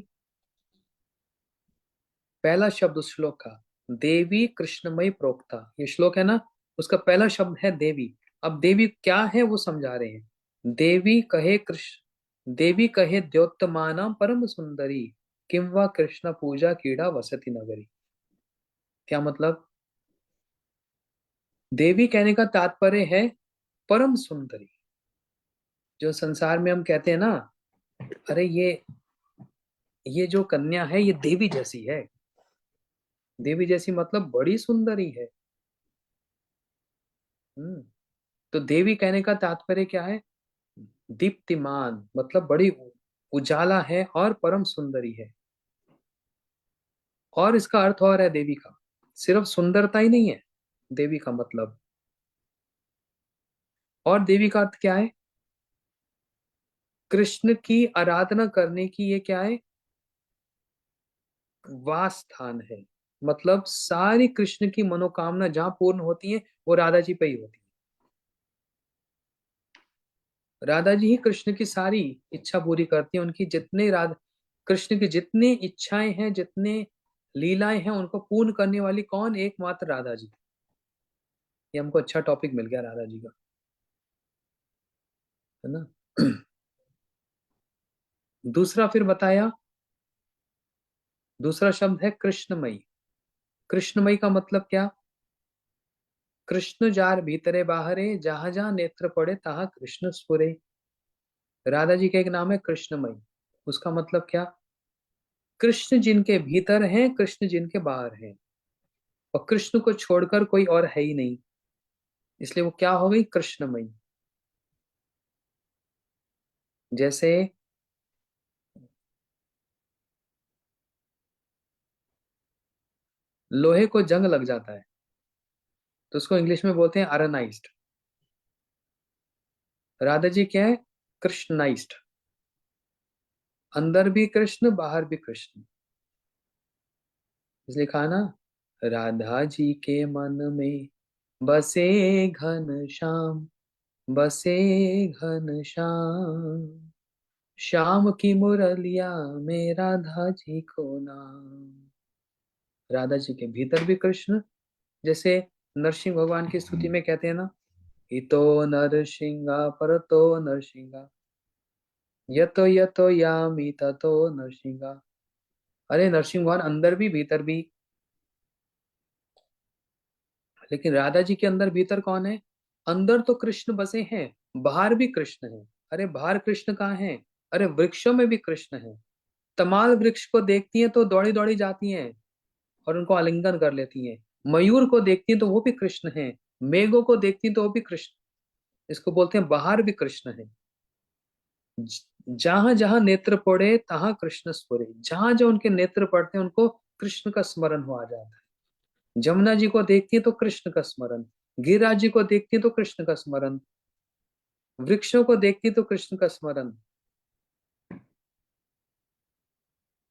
पहला शब्द उस श्लोक का, देवी कृष्णमयी प्रोक्ता, ये श्लोक है ना, उसका पहला शब्द है देवी। अब देवी क्या है वो समझा रहे हैं। देवी कहे द्योतमाना परम सुंदरी, किंवा कृष्ण पूजा कीड़ा वसती नगरी। क्या मतलब? देवी कहने का तात्पर्य है परम सुंदरी। जो संसार में हम कहते हैं ना, अरे ये जो कन्या है ये देवी जैसी है। देवी जैसी मतलब बड़ी सुंदरी है। हम्म। तो देवी कहने का तात्पर्य क्या है? दीप्तिमान मतलब बड़ी उजाला है और परम सुंदरी है। और इसका अर्थ और है देवी का, सिर्फ सुंदरता ही नहीं है देवी का मतलब। और देवी का अर्थ क्या है? कृष्ण की आराधना करने की ये क्या है? वास स्थान है। मतलब सारी कृष्ण की मनोकामना जहां पूर्ण होती है वो राधा जी पे ही होती है। राधा जी ही कृष्ण की सारी इच्छा पूरी करती है। उनकी जितने राधा कृष्ण की जितनी इच्छाएं हैं, जितने लीलाएं हैं, उनको पूर्ण करने वाली कौन? एकमात्र राधा जी। ये हमको अच्छा टॉपिक मिल गया राधा जी का, है ना। दूसरा फिर बताया, दूसरा शब्द है कृष्णमयी। कृष्णमयी का मतलब क्या? कृष्ण जार भीतरे बाहरे, जहां जहां नेत्र पड़े तहां कृष्ण स्फुरे। राधा जी का एक नाम है कृष्णमयी। उसका मतलब क्या? कृष्ण जिनके भीतर हैं, कृष्ण जिनके बाहर हैं, और कृष्ण को छोड़कर कोई और है ही नहीं, इसलिए वो क्या हो गई? कृष्णमयी। जैसे लोहे को जंग लग जाता है तो उसको इंग्लिश में बोलते हैं आयरनाइज्ड। राधा जी क्या है? कृष्णाइज्ड। अंदर भी कृष्ण, बाहर भी कृष्ण। इसलिए कहा ना, राधा जी के मन में बसे घन श्याम, बसे घन श्याम, श्याम की मुरलिया में राधा जी को नाम। राधा जी के भीतर भी कृष्ण। जैसे नरसिंह भगवान की स्तुति में कहते हैं ना, इतो नरसिंहा परतो नरसिंहा, यतो यतो यामि ततो नरसिंहा। अरे नरसिंह भगवान अंदर भी भीतर भी। लेकिन राधा जी के अंदर भीतर कौन है? अंदर तो कृष्ण बसे हैं, बाहर भी कृष्ण है। अरे बाहर कृष्ण कहाँ है? अरे वृक्षों में भी कृष्ण है। तमाल वृक्ष को देखती हैं तो दौड़ी दौड़ी जाती हैं और उनको आलिंगन कर लेती हैं। मयूर को देखती हैं तो वो भी कृष्ण है। मेघों को देखती हैं तो वो भी कृष्ण। इसको बोलते हैं बाहर भी कृष्ण है। जहां जहां नेत्र पड़े तहां कृष्ण स्फुरे। जहां जहां उनके नेत्र पड़ते हैं उनको कृष्ण का स्मरण हो आ जाता है। जमुना जी को देखती है तो कृष्ण का स्मरण, गिरिराज जी को देखती है तो कृष्ण का स्मरण, वृक्षों को देखती है तो कृष्ण का स्मरण।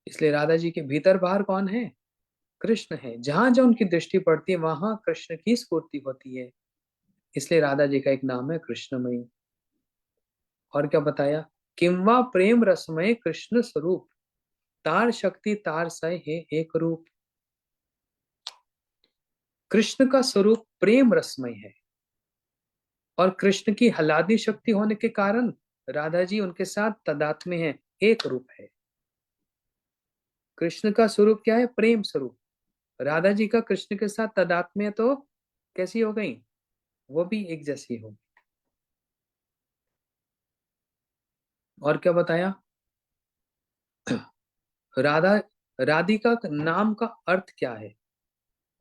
इसलिए राधा जी के भीतर बाहर कौन है? कृष्ण है। जहां जहां उनकी दृष्टि पड़ती है वहां कृष्ण की स्फूर्ति होती है। इसलिए राधा जी का एक नाम है कृष्णमयी। और क्या बताया? किंवा प्रेम रसमय कृष्ण स्वरूप। तार शक्ति तार सय है एक रूप। कृष्ण का स्वरूप प्रेम रसमय है, और कृष्ण की हलादी शक्ति होने के कारण राधा जी उनके साथ तदात्म्य है, एक रूप है। कृष्ण का स्वरूप क्या है? प्रेम स्वरूप। राधा जी का कृष्ण के साथ तदात्म्य तो कैसी हो गई? वो भी एक जैसी हो। और क्या बताया? राधा, राधिका का नाम का अर्थ क्या है?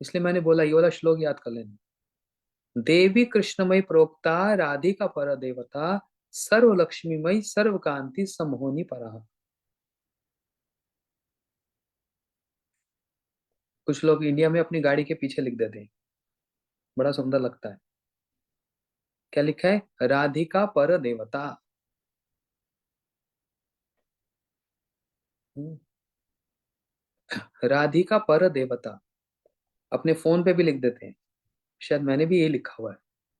इसलिए मैंने बोला ये वाला श्लोक याद कर लेना। देवी कृष्णमय प्रोक्ता राधिका पर देवता, सर्व लक्ष्मीमय सर्व कांति समोहनी परा। कुछ लोग इंडिया में अपनी गाड़ी के पीछे लिख देते हैं, बड़ा सुंदर लगता है। क्या लिखा है? राधिका पर देवता। राधिका पर देवता अपने फोन पे भी लिख देते हैं। शायद मैंने भी ये लिखा हुआ है,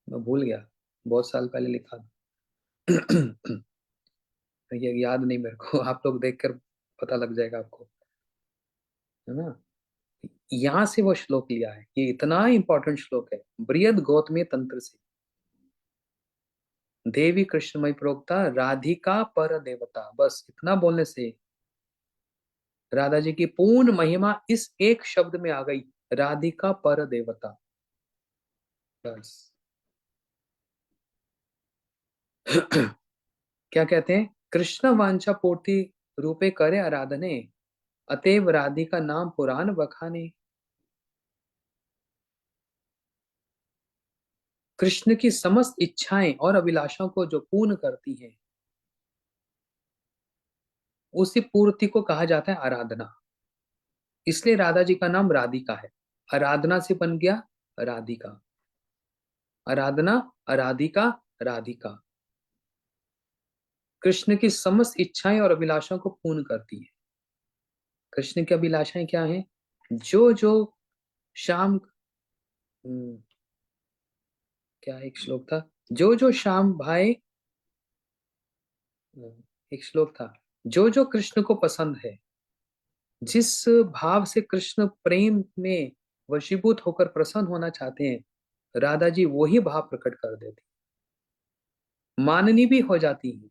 मैं भूल गया, बहुत साल पहले लिखा था। ये याद नहीं मेरे को, आप लोग देखकर पता लग जाएगा आपको, है ना। यहाँ से वो श्लोक लिया है, ये इतना इंपॉर्टेंट श्लोक है, बृहद गौतमीय तंत्र से। देवी कृष्णमय प्रोक्ता राधिका पर देवता, बस इतना बोलने से राधा जी की पूर्ण महिमा इस एक शब्द में आ गई, राधिका पर देवता। बस। क्या कहते हैं? कृष्ण वांछा पूर्ति रूपे करे आराधने, अतएव राधिका नाम पुराण बखाने। कृष्ण की समस्त इच्छाएं और अभिलाषाओं को जो पूर्ण करती हैं, उसी पूर्ति को कहा जाता है आराधना। इसलिए राधा जी का नाम राधिका है। आराधना से बन गया राधिका। आराधना, आराधिका, राधिका। कृष्ण की समस्त इच्छाएं और अभिलाषाओं को पूर्ण करती है। कृष्ण की अभिलाषाएं क्या हैं? जो जो शाम, क्या एक श्लोक था, जो जो श्याम भाई, एक श्लोक था, जो जो कृष्ण को पसंद है, जिस भाव से कृष्ण प्रेम में वशीभूत होकर प्रसन्न होना चाहते हैं, राधा जी वही भाव प्रकट कर देती, माननी भी हो जाती है,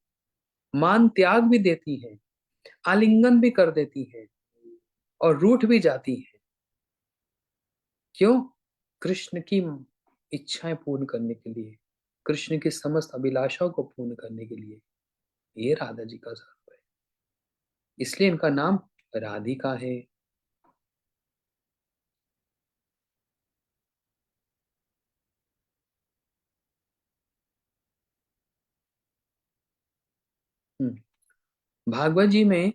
मान त्याग भी देती है, आलिंगन भी कर देती है, और रूठ भी जाती है। क्यों? कृष्ण की इच्छाएं पूर्ण करने के लिए, कृष्ण की समस्त अभिलाषाओं को पूर्ण करने के लिए। ये राधा जी का स्वरूप है, इसलिए इनका नाम राधिका है। भागवत जी में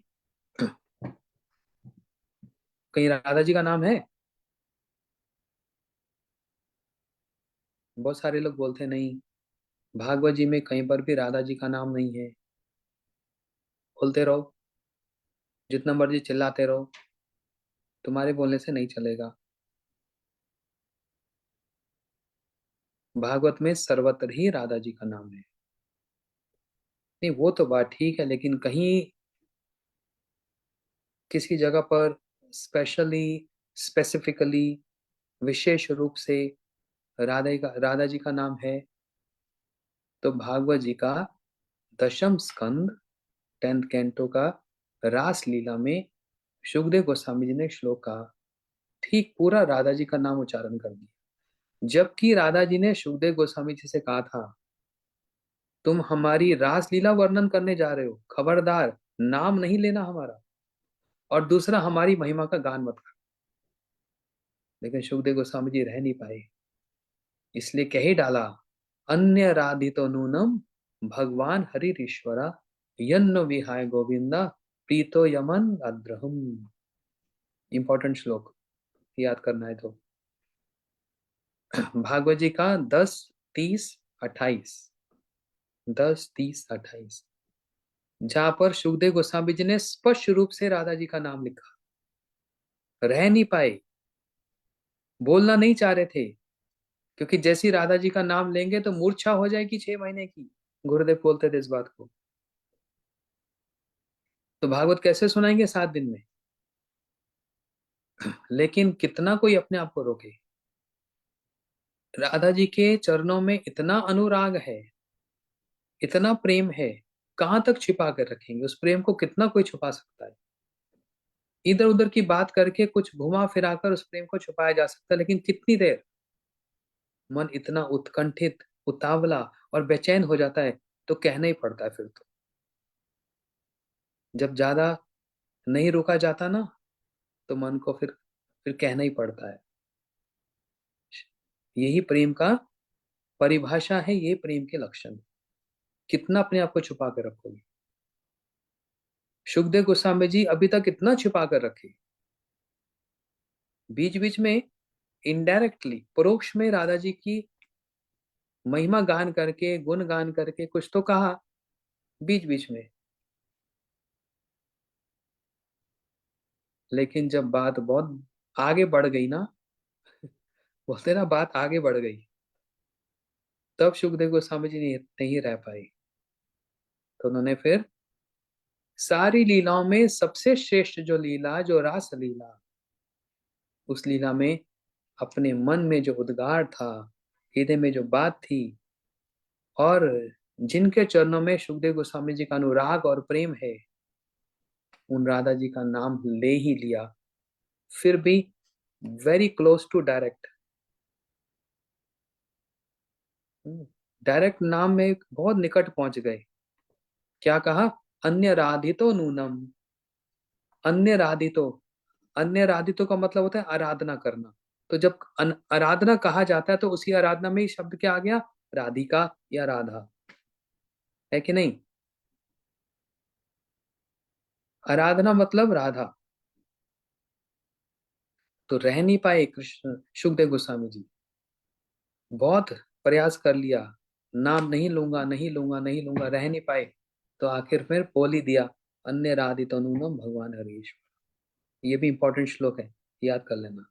कहीं राधा जी का नाम है? बहुत सारे लोग बोलते हैं नहीं, भागवत जी में कहीं पर भी राधा जी का नाम नहीं है। बोलते रहो, जितना मर्जी चिल्लाते रहो, तुम्हारे बोलने से नहीं चलेगा। भागवत में सर्वत्र ही राधा जी का नाम है। नहीं वो तो बात ठीक है, लेकिन कहीं किसी जगह पर स्पेशली, स्पेसिफिकली, विशेष रूप से राधा जी का नाम है, तो भागवत जी का दशम स्कंद, 10th कैंटो का रास लीला में सुखदेव गोस्वामी जी ने श्लोक का ठीक पूरा राधा जी का नाम उच्चारण कर दिया। जबकि राधा जी ने सुखदेव गोस्वामी जी से कहा था, तुम हमारी रास लीला वर्णन करने जा रहे हो, खबरदार नाम नहीं लेना हमारा, और दूसरा हमारी महिमा का गान मत कर। लेकिन सुखदेव गोस्वामी जी रह नहीं पाए, इसलिए कह ही डाला, अन्य राधितो नूनम भगवान हरिश्वरा, यन्न विहाय गोविंदा प्रीतो यमन अद्रहम। इंपॉर्टेंट श्लोक याद करना है तो भागवत जी का 10, 30, 28, 10, 30, 28, जहां पर सुखदेव गोस्वामी जी ने स्पष्ट रूप से राधा जी का नाम लिखा, रह नहीं पाए, बोलना नहीं चाह रहे थे, क्योंकि जैसी राधा जी का नाम लेंगे तो मूर्छा हो जाएगी 6 महीने की। गुरुदेव बोलते थे इस बात को। तो भागवत कैसे सुनाएंगे 7 दिन में? लेकिन कितना कोई अपने आप को रोके। राधा जी के चरणों में इतना अनुराग है, इतना प्रेम है, कहाँ तक छिपा कर रखेंगे? उस प्रेम को कितना कोई छुपा सकता है? इधर उधर की बात करके कुछ घुमा फिरा कर उस प्रेम को छुपाया जा सकता है, लेकिन कितनी देर? मन इतना उत्कंठित, उतावला और बेचैन हो जाता है तो कहना ही पड़ता है फिर तो। जब ज्यादा नहीं रोका जाता ना, तो मन को फिर कहना ही पड़ता है। यही प्रेम का परिभाषा है, ये प्रेम के लक्षण। कितना अपने आप को छुपा कर रखोगे? सुखदेव गोस्वामी जी अभी तक इतना छुपा कर रखे, बीच बीच में इनडायरेक्टली, परोक्ष में राधा जी की महिमा गान करके, गुण गान करके कुछ तो कहा बीच बीच में। लेकिन जब बात बहुत आगे बढ़ गई ना, बोलते ना बात आगे बढ़ गई, तब सुखदेव गोस्वामी जी नहीं रह पाई। तो उन्होंने फिर सारी लीलाओं में सबसे श्रेष्ठ जो लीला, जो रास लीला, उस लीला में अपने मन में जो उद्गार था, हृदय में जो बात थी, और जिनके चरणों में सुखदेव गोस्वामी जी का अनुराग और प्रेम है, उन राधा जी का नाम ले ही लिया। फिर भी very close to direct, direct नाम में बहुत निकट पहुंच गए। क्या कहा? अन्य राधितो नूनम। अन्य राधितो, अन्य राधितो का मतलब होता है आराधना करना। तो जब आराधना कहा जाता है तो उसी आराधना में ही शब्द क्या आ गया? राधिका या राधा, है कि नहीं? आराधना मतलब राधा। तो रह नहीं पाए कृष्ण, सुखदेव गोस्वामी जी बहुत प्रयास कर लिया, नाम नहीं लूंगा, नहीं लूंगा, नहीं लूंगा, रह नहीं पाए। तो आखिर फिर बोल ही दिया, अन्य राधितो नूनम भगवान हरीश्वर। ये भी इंपॉर्टेंट श्लोक है, याद कर लेना।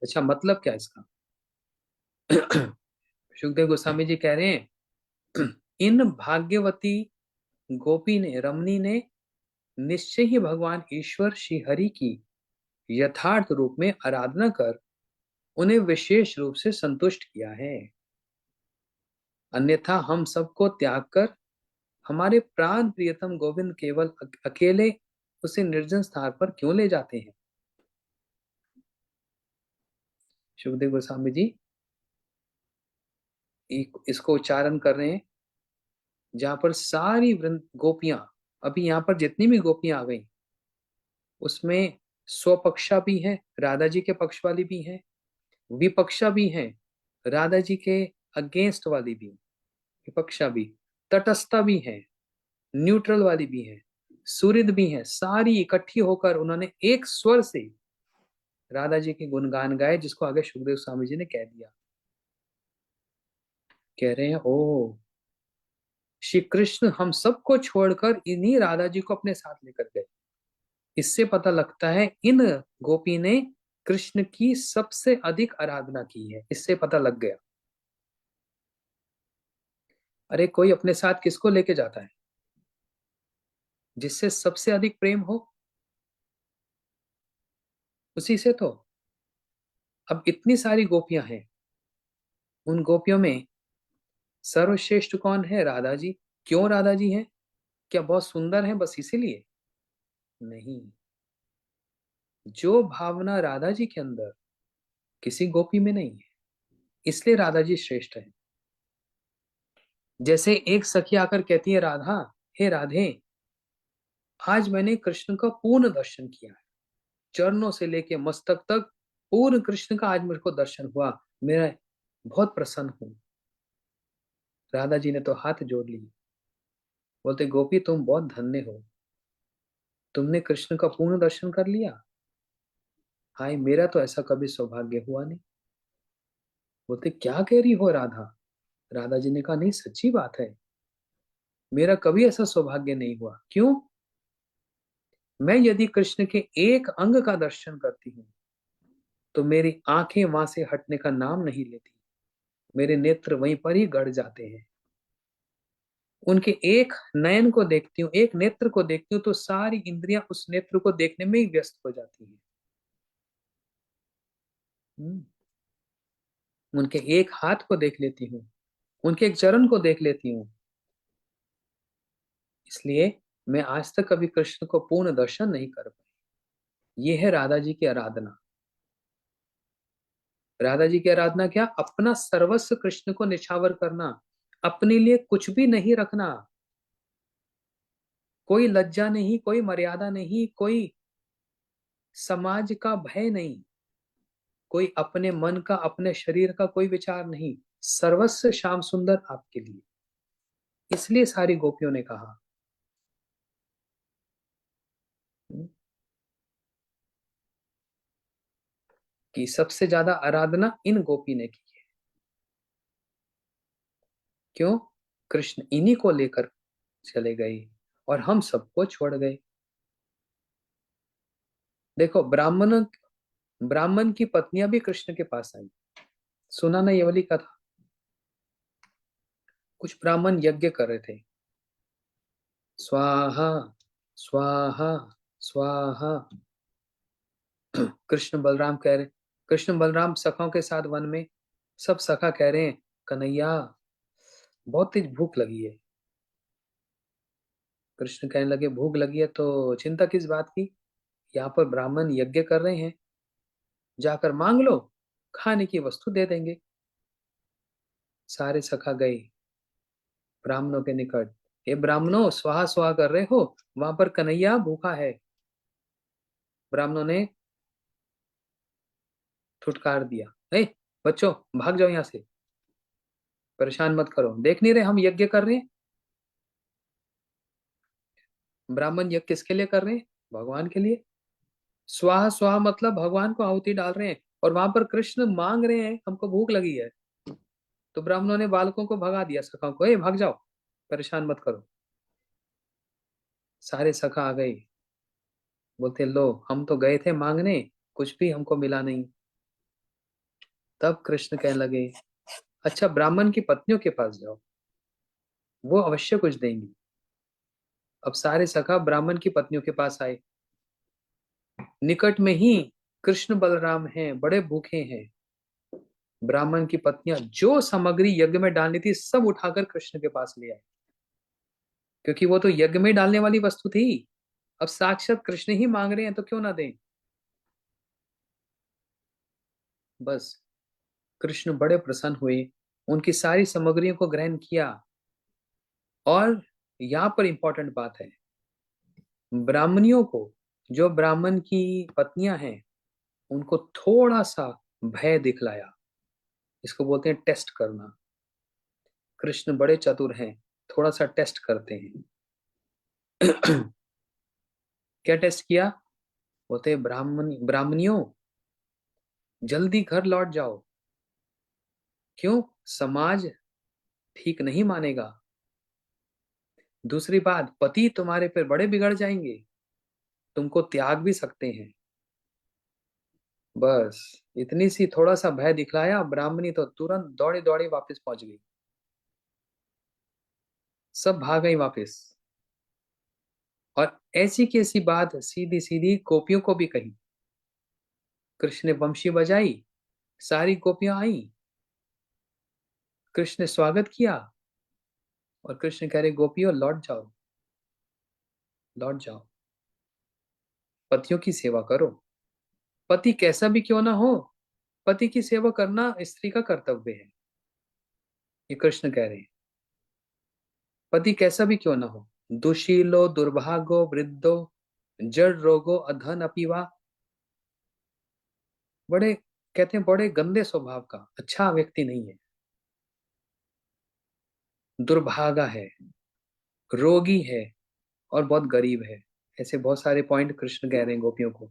अच्छा, मतलब क्या इसका? सुखदेव गोस्वामी जी कह रहे हैं, इन भाग्यवती गोपी ने, रमणी ने निश्चय ही भगवान ईश्वर श्री हरि की यथार्थ रूप में आराधना कर उन्हें विशेष रूप से संतुष्ट किया है। अन्यथा हम सबको त्याग कर हमारे प्राण प्रियतम गोविंद केवल अकेले उसे निर्जन स्थान पर क्यों ले जाते हैं? सुखदेव गोस्वामी जी इसको उच्चारण कर रहे हैं, जहां पर सारी वृंद गोपियां, अभी यहाँ पर जितनी भी गोपियां आ गई, उसमें स्वपक्षा भी है, राधा जी के पक्ष वाली भी है, विपक्षा भी है, राधा जी के अगेंस्ट वाली भी, विपक्षा भी, तटस्थता भी है, न्यूट्रल वाली भी है, सुहृद भी है। सारी इकट्ठी होकर उन्होंने एक स्वर से राधा जी के गुणगान गाए, जिसको आगे सुखदेव स्वामी जी ने कह दिया। कह रहे हैं, ओ श्री कृष्ण हम सबको छोड़कर इन्हीं राधा जी को अपने साथ लेकर गए। इससे पता लगता है इन गोपी ने कृष्ण की सबसे अधिक आराधना की है, इससे पता लग गया। अरे कोई अपने साथ किसको लेके जाता है? जिससे सबसे अधिक प्रेम हो, उसी से तो। अब इतनी सारी गोपियां हैं, उन गोपियों में सर्वश्रेष्ठ कौन है? राधा जी। क्यों राधा जी हैं? क्या बहुत सुंदर है बस इसीलिए? नहीं, जो भावना राधा जी के अंदर किसी गोपी में नहीं है, इसलिए राधा जी श्रेष्ठ है। जैसे एक सखी आकर कहती है, राधा, हे राधे, आज मैंने कृष्ण का पूर्ण दर्शन किया है, चरणों से लेके मस्तक तक पूर्ण कृष्ण का आज मेरे को दर्शन हुआ, मैं बहुत प्रसन्न हूं। राधा जी ने तो हाथ जोड़ लिए, बोलते, गोपी तुम बहुत धन्य हो, तुमने कृष्ण का पूर्ण दर्शन कर लिया। हाय, मेरा तो ऐसा कभी सौभाग्य हुआ नहीं। बोलते, क्या कह रही हो राधा? राधा जी ने कहा, नहीं सच्ची बात है, मेरा कभी ऐसा सौभाग्य नहीं हुआ। क्यों? मैं यदि कृष्ण के एक अंग का दर्शन करती हूँ तो मेरी आंखें वहां से हटने का नाम नहीं लेती, मेरे नेत्र वहीं पर ही गड़ जाते हैं। उनके एक नयन को देखती हूँ, एक नेत्र को देखती हूँ, तो सारी इंद्रियां उस नेत्र को देखने में ही व्यस्त हो जाती हैं। उनके एक हाथ को देख लेती हूँ, उनके एक चरण को देख लेती हूँ। इसलिए मैं आज तक कभी कृष्ण को पूर्ण दर्शन नहीं कर पाई। ये है राधा जी की आराधना। राधा जी की आराधना क्या? अपना सर्वस्व कृष्ण को निछावर करना, अपने लिए कुछ भी नहीं रखना, कोई लज्जा नहीं, कोई मर्यादा नहीं, कोई समाज का भय नहीं, कोई अपने मन का, अपने शरीर का कोई विचार नहीं, सर्वस्व श्याम सुंदर आपके लिए। इसलिए सारी गोपियों ने कहा कि सबसे ज्यादा आराधना इन गोपी ने की है। क्यों? कृष्ण इन्हीं को लेकर चले गए और हम सबको छोड़ गए। देखो, ब्राह्मण की पत्नियां भी कृष्ण के पास आई। सुना ना ये वाली कथा? कुछ ब्राह्मण यज्ञ कर रहे थे, स्वाहा स्वाहा स्वाहा। कृष्ण बलराम कह रहे, कृष्ण बलराम सखाओं के साथ वन में, सब सखा कह रहे हैं कन्हैया बहुत तेज भूख लगी है। कृष्ण कहने लगे भूख लगी है तो चिंता किस बात की, यहाँ पर ब्राह्मण यज्ञ कर रहे हैं, जाकर मांग लो, खाने की वस्तु दे देंगे। सारे सखा गए ब्राह्मणों के निकट। ये ब्राह्मणों, स्वाहा स्वाहा कर रहे हो, वहां पर कन्हैया भूखा है। ब्राह्मणों ने ठुटकार दिया, ए बच्चों भाग जाओ यहाँ से, परेशान मत करो, देख नहीं रहे हम यज्ञ कर रहे हैं? ब्राह्मण यज्ञ किसके लिए कर रहे हैं? भगवान के लिए। स्वाहा स्वाहा मतलब भगवान को आहुति डाल रहे हैं, और वहां पर कृष्ण मांग रहे हैं हमको भूख लगी है। तो ब्राह्मणों ने बालकों को भगा दिया, सखाओं को, ए भाग जाओ, परेशान मत करो। सारे सखा आ गए, बोलते लो हम तो गए थे मांगने, कुछ भी हमको मिला नहीं। तब कृष्ण कहने लगे अच्छा ब्राह्मण की पत्नियों के पास जाओ, वो अवश्य कुछ देंगी। अब सारे सखा ब्राह्मण की पत्नियों के पास आए। निकट में ही कृष्ण बलराम हैं, बड़े भूखे हैं। ब्राह्मण की पत्नियां जो सामग्री यज्ञ में डालनी थी सब उठाकर कृष्ण के पास ले आए, क्योंकि वो तो यज्ञ में डालने वाली वस्तु थी। अब साक्षात कृष्ण ही मांग रहे हैं तो क्यों ना दें। बस कृष्ण बड़े प्रसन्न हुए, उनकी सारी सामग्रियों को ग्रहण किया। और यहाँ पर इंपॉर्टेंट बात है, ब्राह्मणियों को, जो ब्राह्मण की पत्नियां हैं, उनको थोड़ा सा भय दिखलाया। इसको बोलते हैं टेस्ट करना। कृष्ण बड़े चतुर हैं, थोड़ा सा टेस्ट करते हैं। क्या टेस्ट किया? बोलते ब्राह्मणियों जल्दी घर लौट जाओ। क्यों? समाज ठीक नहीं मानेगा। दूसरी बात, पति तुम्हारे पे बड़े बिगड़ जाएंगे, तुमको त्याग भी सकते हैं। बस इतनी सी थोड़ा सा भय दिखलाया, ब्राह्मणी तो तुरंत दौड़ी दौड़ी वापस पहुंच गई। सब भाग गई वापस। और ऐसी की ऐसी बात सीधी सीधी गोपियों को भी कही। कृष्ण ने बंशी बजाई, सारी गोपियां आई, कृष्ण ने स्वागत किया, और कृष्ण कह रहे गोपियों लौट जाओ, लौट जाओ, पतियों की सेवा करो। पति कैसा भी क्यों ना हो, पति की सेवा करना स्त्री का कर्तव्य है, ये कृष्ण कह रहे हैं। पति कैसा भी क्यों ना हो, दुशीलो दुर्भागो वृद्धो जड़ रोगो अधन अपीवा। बड़े, कहते हैं बड़े गंदे स्वभाव का, अच्छा व्यक्ति नहीं है, दुर्भागा है, रोगी है, और बहुत गरीब है। ऐसे बहुत सारे पॉइंट कृष्ण कह रहे हैं गोपियों को।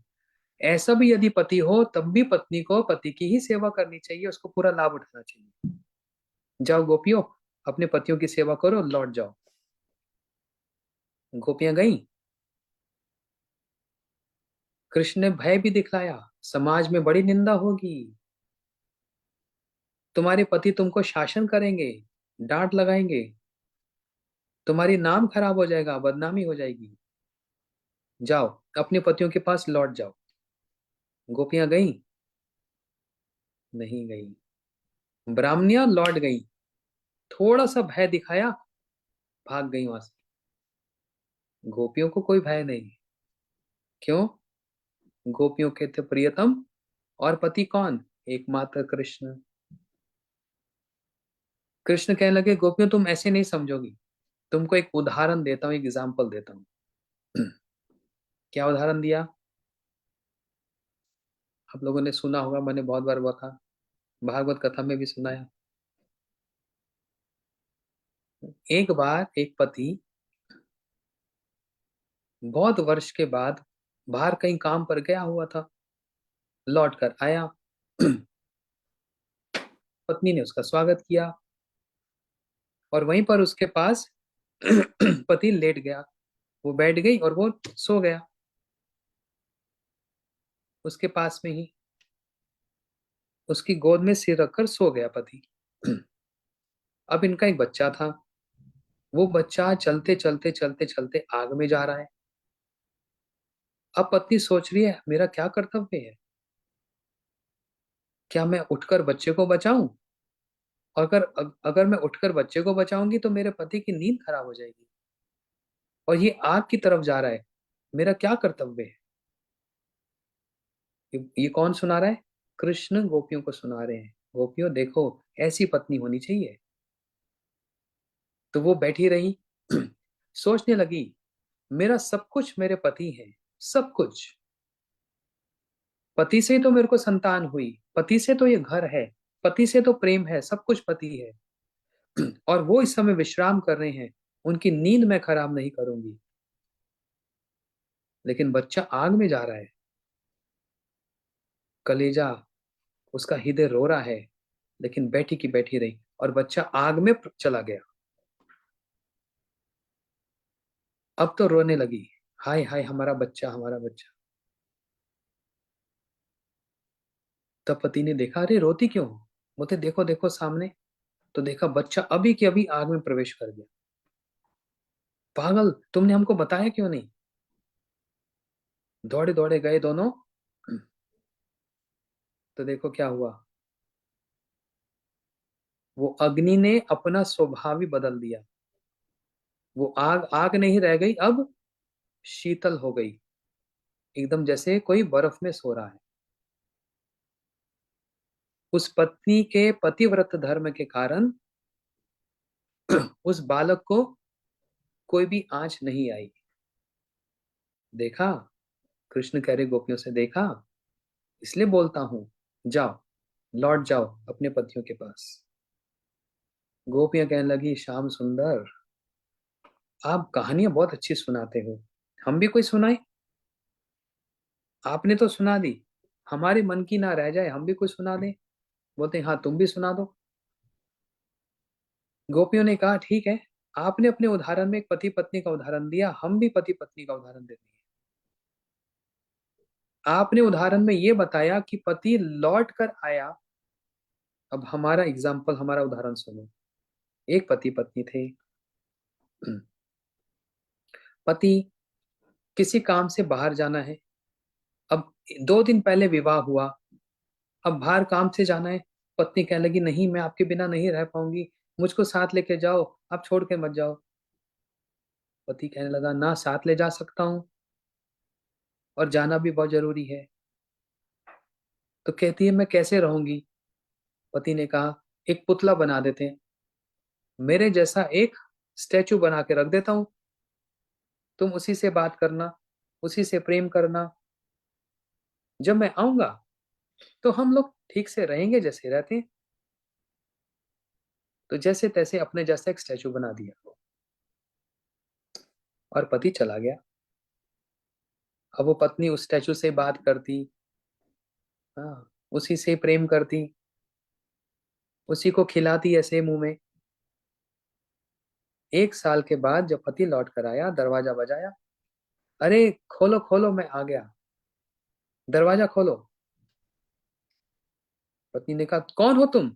ऐसा भी यदि पति हो तब भी पत्नी को पति की ही सेवा करनी चाहिए, उसको पूरा लाभ उठाना चाहिए। जाओ गोपियों, अपने पतियों की सेवा करो, लौट जाओ। गोपियां गईं। कृष्ण ने भय भी दिखलाया, समाज में बड़ी निंदा होगी, तुम्हारे पति तुमको शासन करेंगे, डांट लगाएंगे, तुम्हारी नाम खराब हो जाएगा, बदनामी हो जाएगी। जाओ, अपने पतियों के पास लौट जाओ। गोपियां गईं? नहीं गई। ब्राह्मणियां लौट गई, थोड़ा सा भय दिखाया, भाग गई वहां से। गोपियों को कोई भय नहीं। क्यों? गोपियों के थे प्रियतम, और पति कौन? एकमात्र कृष्ण। कृष्ण कहने लगे, गोपियों तुम ऐसे नहीं समझोगी, तुमको एक उदाहरण देता हूँ, एक एग्जाम्पल देता हूँ। क्या उदाहरण दिया? आप लोगों ने सुना होगा, मैंने बहुत बार बताया, भागवत कथा में भी सुनाया। एक बार एक पति बहुत वर्ष के बाद बाहर कहीं काम पर गया हुआ था, लौट कर आया। पत्नी ने उसका स्वागत किया, और वहीं पर उसके पास पति लेट गया। वो बैठ गई और वो सो गया उसके पास में ही, उसकी गोद में सिर रखकर सो गया पति। अब इनका एक बच्चा था, वो बच्चा चलते चलते चलते चलते आग में जा रहा है। अब पत्नी सोच रही है, मेरा क्या कर्तव्य है? क्या मैं उठकर बच्चे को बचाऊं? अगर अगर मैं उठकर बच्चे को बचाऊंगी तो मेरे पति की नींद खराब हो जाएगी, और ये आग की तरफ जा रहा है, मेरा क्या कर्तव्य है? ये कौन सुना रहा है? कृष्ण गोपियों को सुना रहे हैं, गोपियों देखो, ऐसी पत्नी होनी चाहिए। तो वो बैठी रही, सोचने लगी, मेरा सब कुछ मेरे पति है, सब कुछ। पति से ही तो मेरे को संतान हुई, पति से तो ये घर है, पति से तो प्रेम है, सब कुछ पति है। और वो इस समय विश्राम कर रहे हैं, उनकी नींद मैं खराब नहीं करूंगी। लेकिन बच्चा आग में जा रहा है, कलेजा, उसका हृदय रो रहा है, लेकिन बैठी की बैठी रही, और बच्चा आग में चला गया। अब तो रोने लगी, हाय हाय हमारा बच्चा, हमारा बच्चा। तब पति ने देखा, अरे रोती क्यों हो? बोलते देखो देखो सामने। तो देखा बच्चा अभी के अभी आग में प्रवेश कर गया। पागल, तुमने हमको बताया क्यों नहीं? दौड़े दौड़े गए दोनों। तो देखो क्या हुआ, वो अग्नि ने अपना स्वभाव ही बदल दिया। वो आग आग नहीं रह गई, अब शीतल हो गई, एकदम जैसे कोई बर्फ में सो रहा है। उस पत्नी के पतिव्रत धर्म के कारण उस बालक को कोई भी आंच नहीं आई। देखा, कृष्ण कह रहे गोपियों से, देखा, इसलिए बोलता हूं, जाओ, लौट जाओ अपने पतियों के पास। गोपियां कहने लगी, श्याम सुंदर, आप कहानियां बहुत अच्छी सुनाते हो, हम भी कोई सुनाए? आपने तो सुना दी, हमारे मन की ना रह जाए, हम भी कुछ सुना दें। बोलते हाँ, तुम भी सुना दो। गोपियों ने कहा, ठीक है, आपने अपने उदाहरण में एक पति पत्नी का उदाहरण दिया, हम भी पति पत्नी का उदाहरण देते हैं। आपने उदाहरण में ये बताया कि पति लौट कर आया, अब हमारा एग्जाम्पल, हमारा उदाहरण सुनो। एक पति पत्नी थे, पति किसी काम से बाहर जाना है, अब 2 दिन पहले विवाह हुआ, अब बाहर काम से जाना है। पत्नी कहने लगी, नहीं मैं आपके बिना नहीं रह पाऊंगी, मुझको साथ लेके जाओ, आप छोड़ के मत जाओ। पति कहने लगा, ना साथ ले जा सकता हूँ, और जाना भी बहुत जरूरी है। तो कहती है, मैं कैसे रहूंगी? पति ने कहा, एक पुतला बना देते हैं, मेरे जैसा एक स्टैचू बना के रख देता हूं, तुम उसी से बात करना, उसी से प्रेम करना। जब मैं आऊंगा तो हम लोग ठीक से रहेंगे जैसे रहते हैं। तो जैसे तैसे अपने जैसा एक स्टैचू बना दिया, और पति चला गया। अब वो पत्नी उस स्टैचू से बात करती, हाँ, उसी से प्रेम करती, उसी को खिलाती ऐसे मुंह में। 1 साल के बाद जब पति लौट कर आया, दरवाजा बजाया, अरे खोलो खोलो, मैं आ गया, दरवाजा खोलो। पत्नी ने कहा, कौन हो तुम?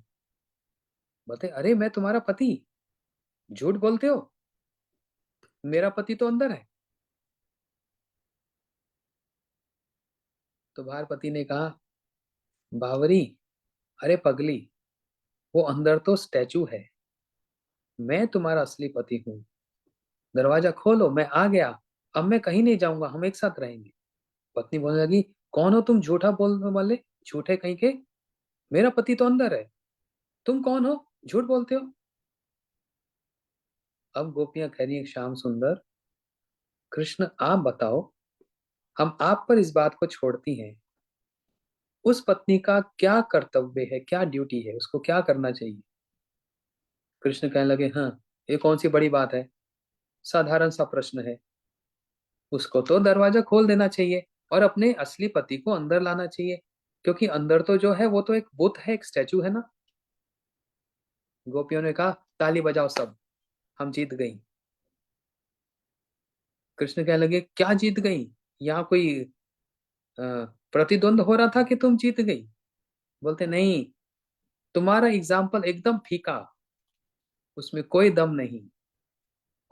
बोलते, अरे मैं तुम्हारा पति, झूठ बोलते हो। मेरा पति तो अंदर है। तो बाहर पति ने कहा, बावरी, अरे पगली, वो अंदर तो स्टैचू है, मैं तुम्हारा असली पति हूँ। दरवाजा खोलो, मैं आ गया। अब मैं कहीं नहीं जाऊंगा, हम एक साथ रहेंगे। पत्नी बोलने लगी, कौन हो तुम झूठा बोलने वाले, झूठे कहीं के? मेरा पति तो अंदर है, तुम कौन हो, झूठ बोलते हो? अब गोपियां कह रही हैं, श्याम सुंदर, कृष्ण आप बताओ, हम आप पर इस बात को छोड़ती हैं, उस पत्नी का क्या कर्तव्य है, क्या ड्यूटी है, उसको क्या करना चाहिए? कृष्ण कहने लगे, हाँ, ये कौन सी बड़ी बात है, साधारण सा प्रश्न है। उसको तो दरवाजा खोल देना चाहिए और अपने असली पति को अंदर लाना चाहिए, क्योंकि अंदर तो जो है वो तो एक बुत है, एक स्टैचू है ना। गोपियों ने कहा, ताली बजाओ सब, हम जीत गई। कृष्ण कहने लगे, क्या जीत गई? यहाँ कोई अ, प्रतिद्वंद हो रहा था कि तुम जीत गई? बोलते, नहीं, तुम्हारा एग्जाम्पल एकदम फीका, उसमें कोई दम नहीं।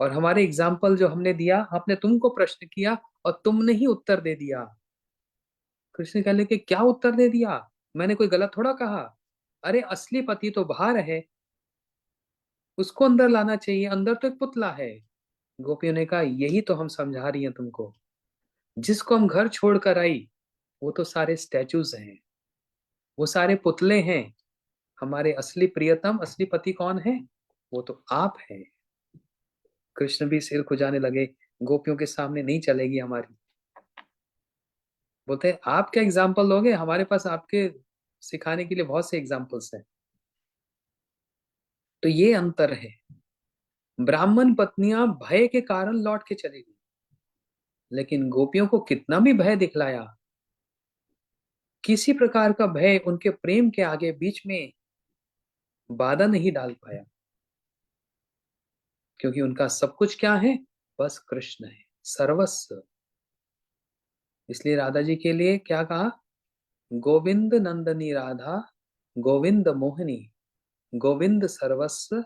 और हमारे एग्जाम्पल जो हमने दिया, आपने तुमको प्रश्न किया और तुमने ही उत्तर दे दिया। कृष्ण कहने लगे, क्या उत्तर दे दिया? मैंने कोई गलत थोड़ा कहा। अरे असली पति तो बाहर है, उसको अंदर लाना चाहिए, अंदर तो एक पुतला है। गोपियों ने कहा, यही तो हम समझा रही हैं तुमको, जिसको हम घर छोड़कर आई वो तो सारे स्टैचूज हैं, वो सारे पुतले हैं। हमारे असली प्रियतम, असली पति कौन है? वो तो आप है। कृष्ण भी सिर खुजाने लगे, गोपियों के सामने नहीं चलेगी हमारी। बोलते, आप क्या एग्जाम्पल दोगे, हमारे पास आपके सिखाने के लिए बहुत से एग्जाम्पल्स हैं। तो ये अंतर है। ब्राह्मण पत्नियां भय के कारण लौट के चली गई, लेकिन गोपियों को कितना भी भय दिखलाया, किसी प्रकार का भय उनके प्रेम के आगे बीच में बाधा नहीं डाल पाया, क्योंकि उनका सब कुछ क्या है? बस कृष्ण है, सर्वस्व। इसलिए राधा जी के लिए क्या कहा? गोविंद नंदनी राधा, गोविंद मोहिनी, गोविंद सर्वस्व,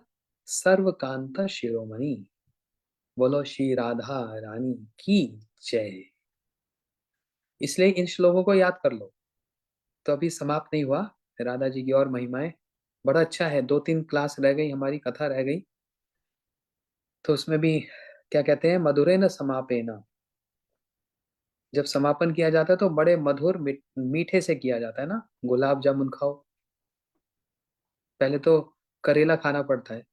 सर्वकांत शिरोमणि। बोलो श्री राधा रानी की जय। इसलिए इन श्लोकों को याद कर लो। तो अभी समाप्त नहीं हुआ, राधा जी की और महिमाएं। बड़ा अच्छा है, 2-3 क्लास रह गई, हमारी कथा रह गई। तो उसमें भी क्या कहते हैं, मधुरे न समापे न। जब समापन किया जाता है तो बड़े मधुर मीठे से किया जाता है ना। गुलाब जामुन खाओ, पहले तो करेला खाना पड़ता है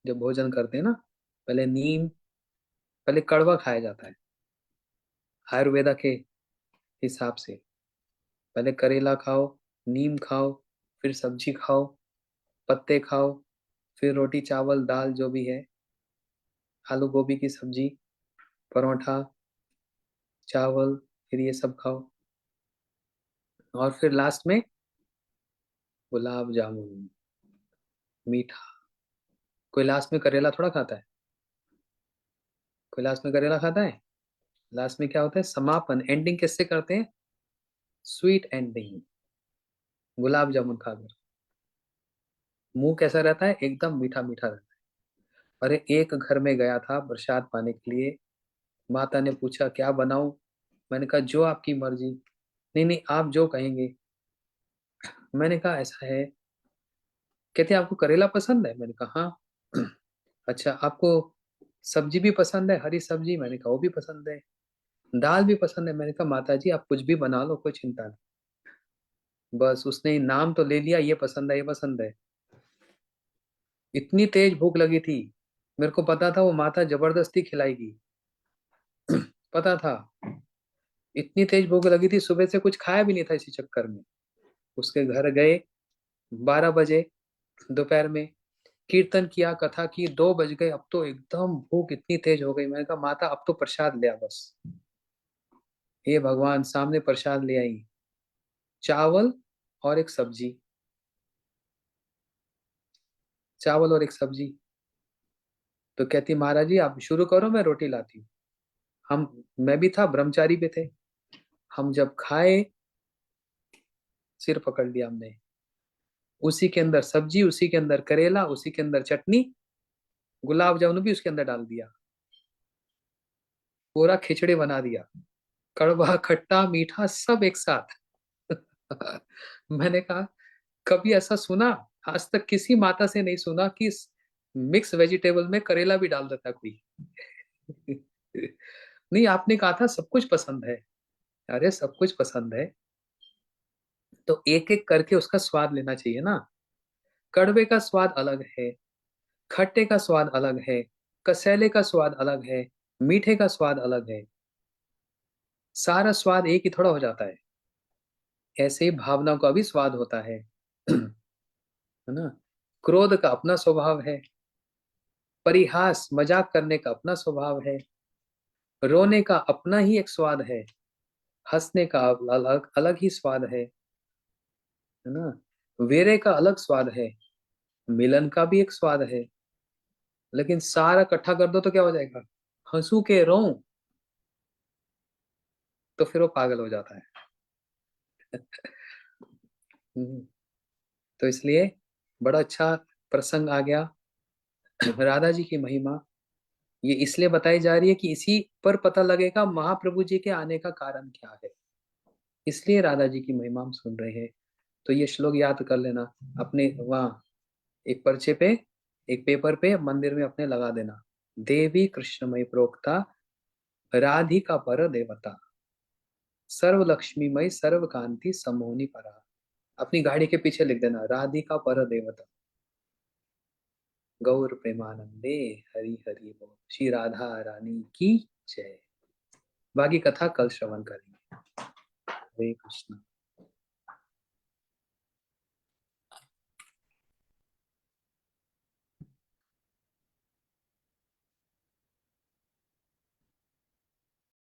जब भोजन करते हैं ना। पहले नीम, पहले कड़वा खाया जाता है आयुर्वेदा के हिसाब से। पहले करेला खाओ, नीम खाओ, फिर सब्जी खाओ, पत्ते खाओ, फिर रोटी चावल दाल जो भी है, आलू गोभी की सब्जी, परोठा, चावल, फिर ये सब खाओ। और फिर लास्ट में गुलाब जामुन, मीठा। कोई लास्ट में करेला थोड़ा खाता है? कोई लास्ट में करेला खाता है? लास्ट में क्या होता है? समापन, एंडिंग किससे करते हैं? स्वीट एंडिंग, गुलाब जामुन खाकर। मुंह कैसा रहता है? एकदम मीठा मीठा रहता है। अरे एक घर में गया था प्रसाद पाने के लिए, माता ने पूछा क्या बनाऊं? मैंने कहा जो आपकी मर्जी। नहीं नहीं, आप जो कहेंगे। मैंने कहा ऐसा है, कहते आपको करेला पसंद है? मैंने कहा हाँ। अच्छा, आपको सब्जी भी पसंद है, हरी सब्जी? मैंने कहा वो भी पसंद है। दाल भी पसंद है? मैंने कहा माता जी आप कुछ भी बना लो, कोई चिंता नहीं। बस उसने नाम तो ले लिया, ये पसंद है, ये पसंद है। इतनी तेज भूख लगी थी, मेरे को पता था वो माता जबरदस्ती खिलाएगी। पता था, इतनी तेज भूख लगी थी, सुबह से कुछ खाया भी नहीं था इसी चक्कर में। उसके घर गए 12 बजे दोपहर में, कीर्तन किया, कथा की, 2 बज गए। अब तो एकदम भूख इतनी तेज हो गई, मैंने कहा माता अब तो प्रसाद ले आ बस। हे भगवान, सामने प्रसाद ले आई, चावल और एक सब्जी, चावल और एक सब्जी। तो कहती महाराज जी आप शुरू करो, मैं रोटी लाती हूँ। मैं भी था, ब्रह्मचारी पे थे। हम जब खाए, सिर पकड़ लिया हमने। उसी के अंदर सब्जी, उसी के अंदर करेला, उसी के अंदर चटनी, गुलाब जामुन भी उसके अंदर डाल दिया। पूरा खिचड़ी बना दिया, कड़वा खट्टा मीठा सब एक साथ। मैंने कहा कभी ऐसा सुना? आज तक किसी माता से नहीं सुना कि मिक्स वेजिटेबल में करेला भी डाल देता कोई। नहीं, आपने कहा था सब कुछ पसंद है। अरे सब कुछ पसंद है तो एक एक करके उसका स्वाद लेना चाहिए ना। कड़वे का स्वाद अलग है, खट्टे का स्वाद अलग है, कसैले का स्वाद अलग है, मीठे का स्वाद अलग है। सारा स्वाद एक ही थोड़ा हो जाता है। ऐसे ही भावना का भी स्वाद होता है। है ना? क्रोध का अपना स्वभाव है, परिहास मजाक करने का अपना स्वभाव है, रोने का अपना ही एक स्वाद है, हंसने का अलग अलग ही स्वाद है ना? वेरे का अलग स्वाद है, मिलन का भी एक स्वाद है। लेकिन सारा इकट्ठा कर दो तो क्या हो जाएगा? हंसू के रो, तो फिर वो पागल हो जाता है। हम्म, तो इसलिए बड़ा अच्छा प्रसंग आ गया। राधा जी की महिमा ये इसलिए बताई जा रही है कि इसी पर पता लगेगा महाप्रभु जी के आने का कारण क्या है। इसलिए राधा जी की महिमा हम सुन रहे हैं। तो ये श्लोक याद कर लेना अपने वहां एक पर्चे पे, एक पेपर पे मंदिर में अपने लगा देना। देवी कृष्णमय प्रोक्ता राधिका पर देवता, सर्व लक्ष्मीमय सर्व कांति समोनि परा। अपनी गाड़ी के पीछे लिख देना राधिका पर देवता, गौर प्रेमानंदे, हरि हरि बोल, श्री राधा रानी की जय। बाकी कथा कल श्रवण करेंगे। हरे कृष्ण।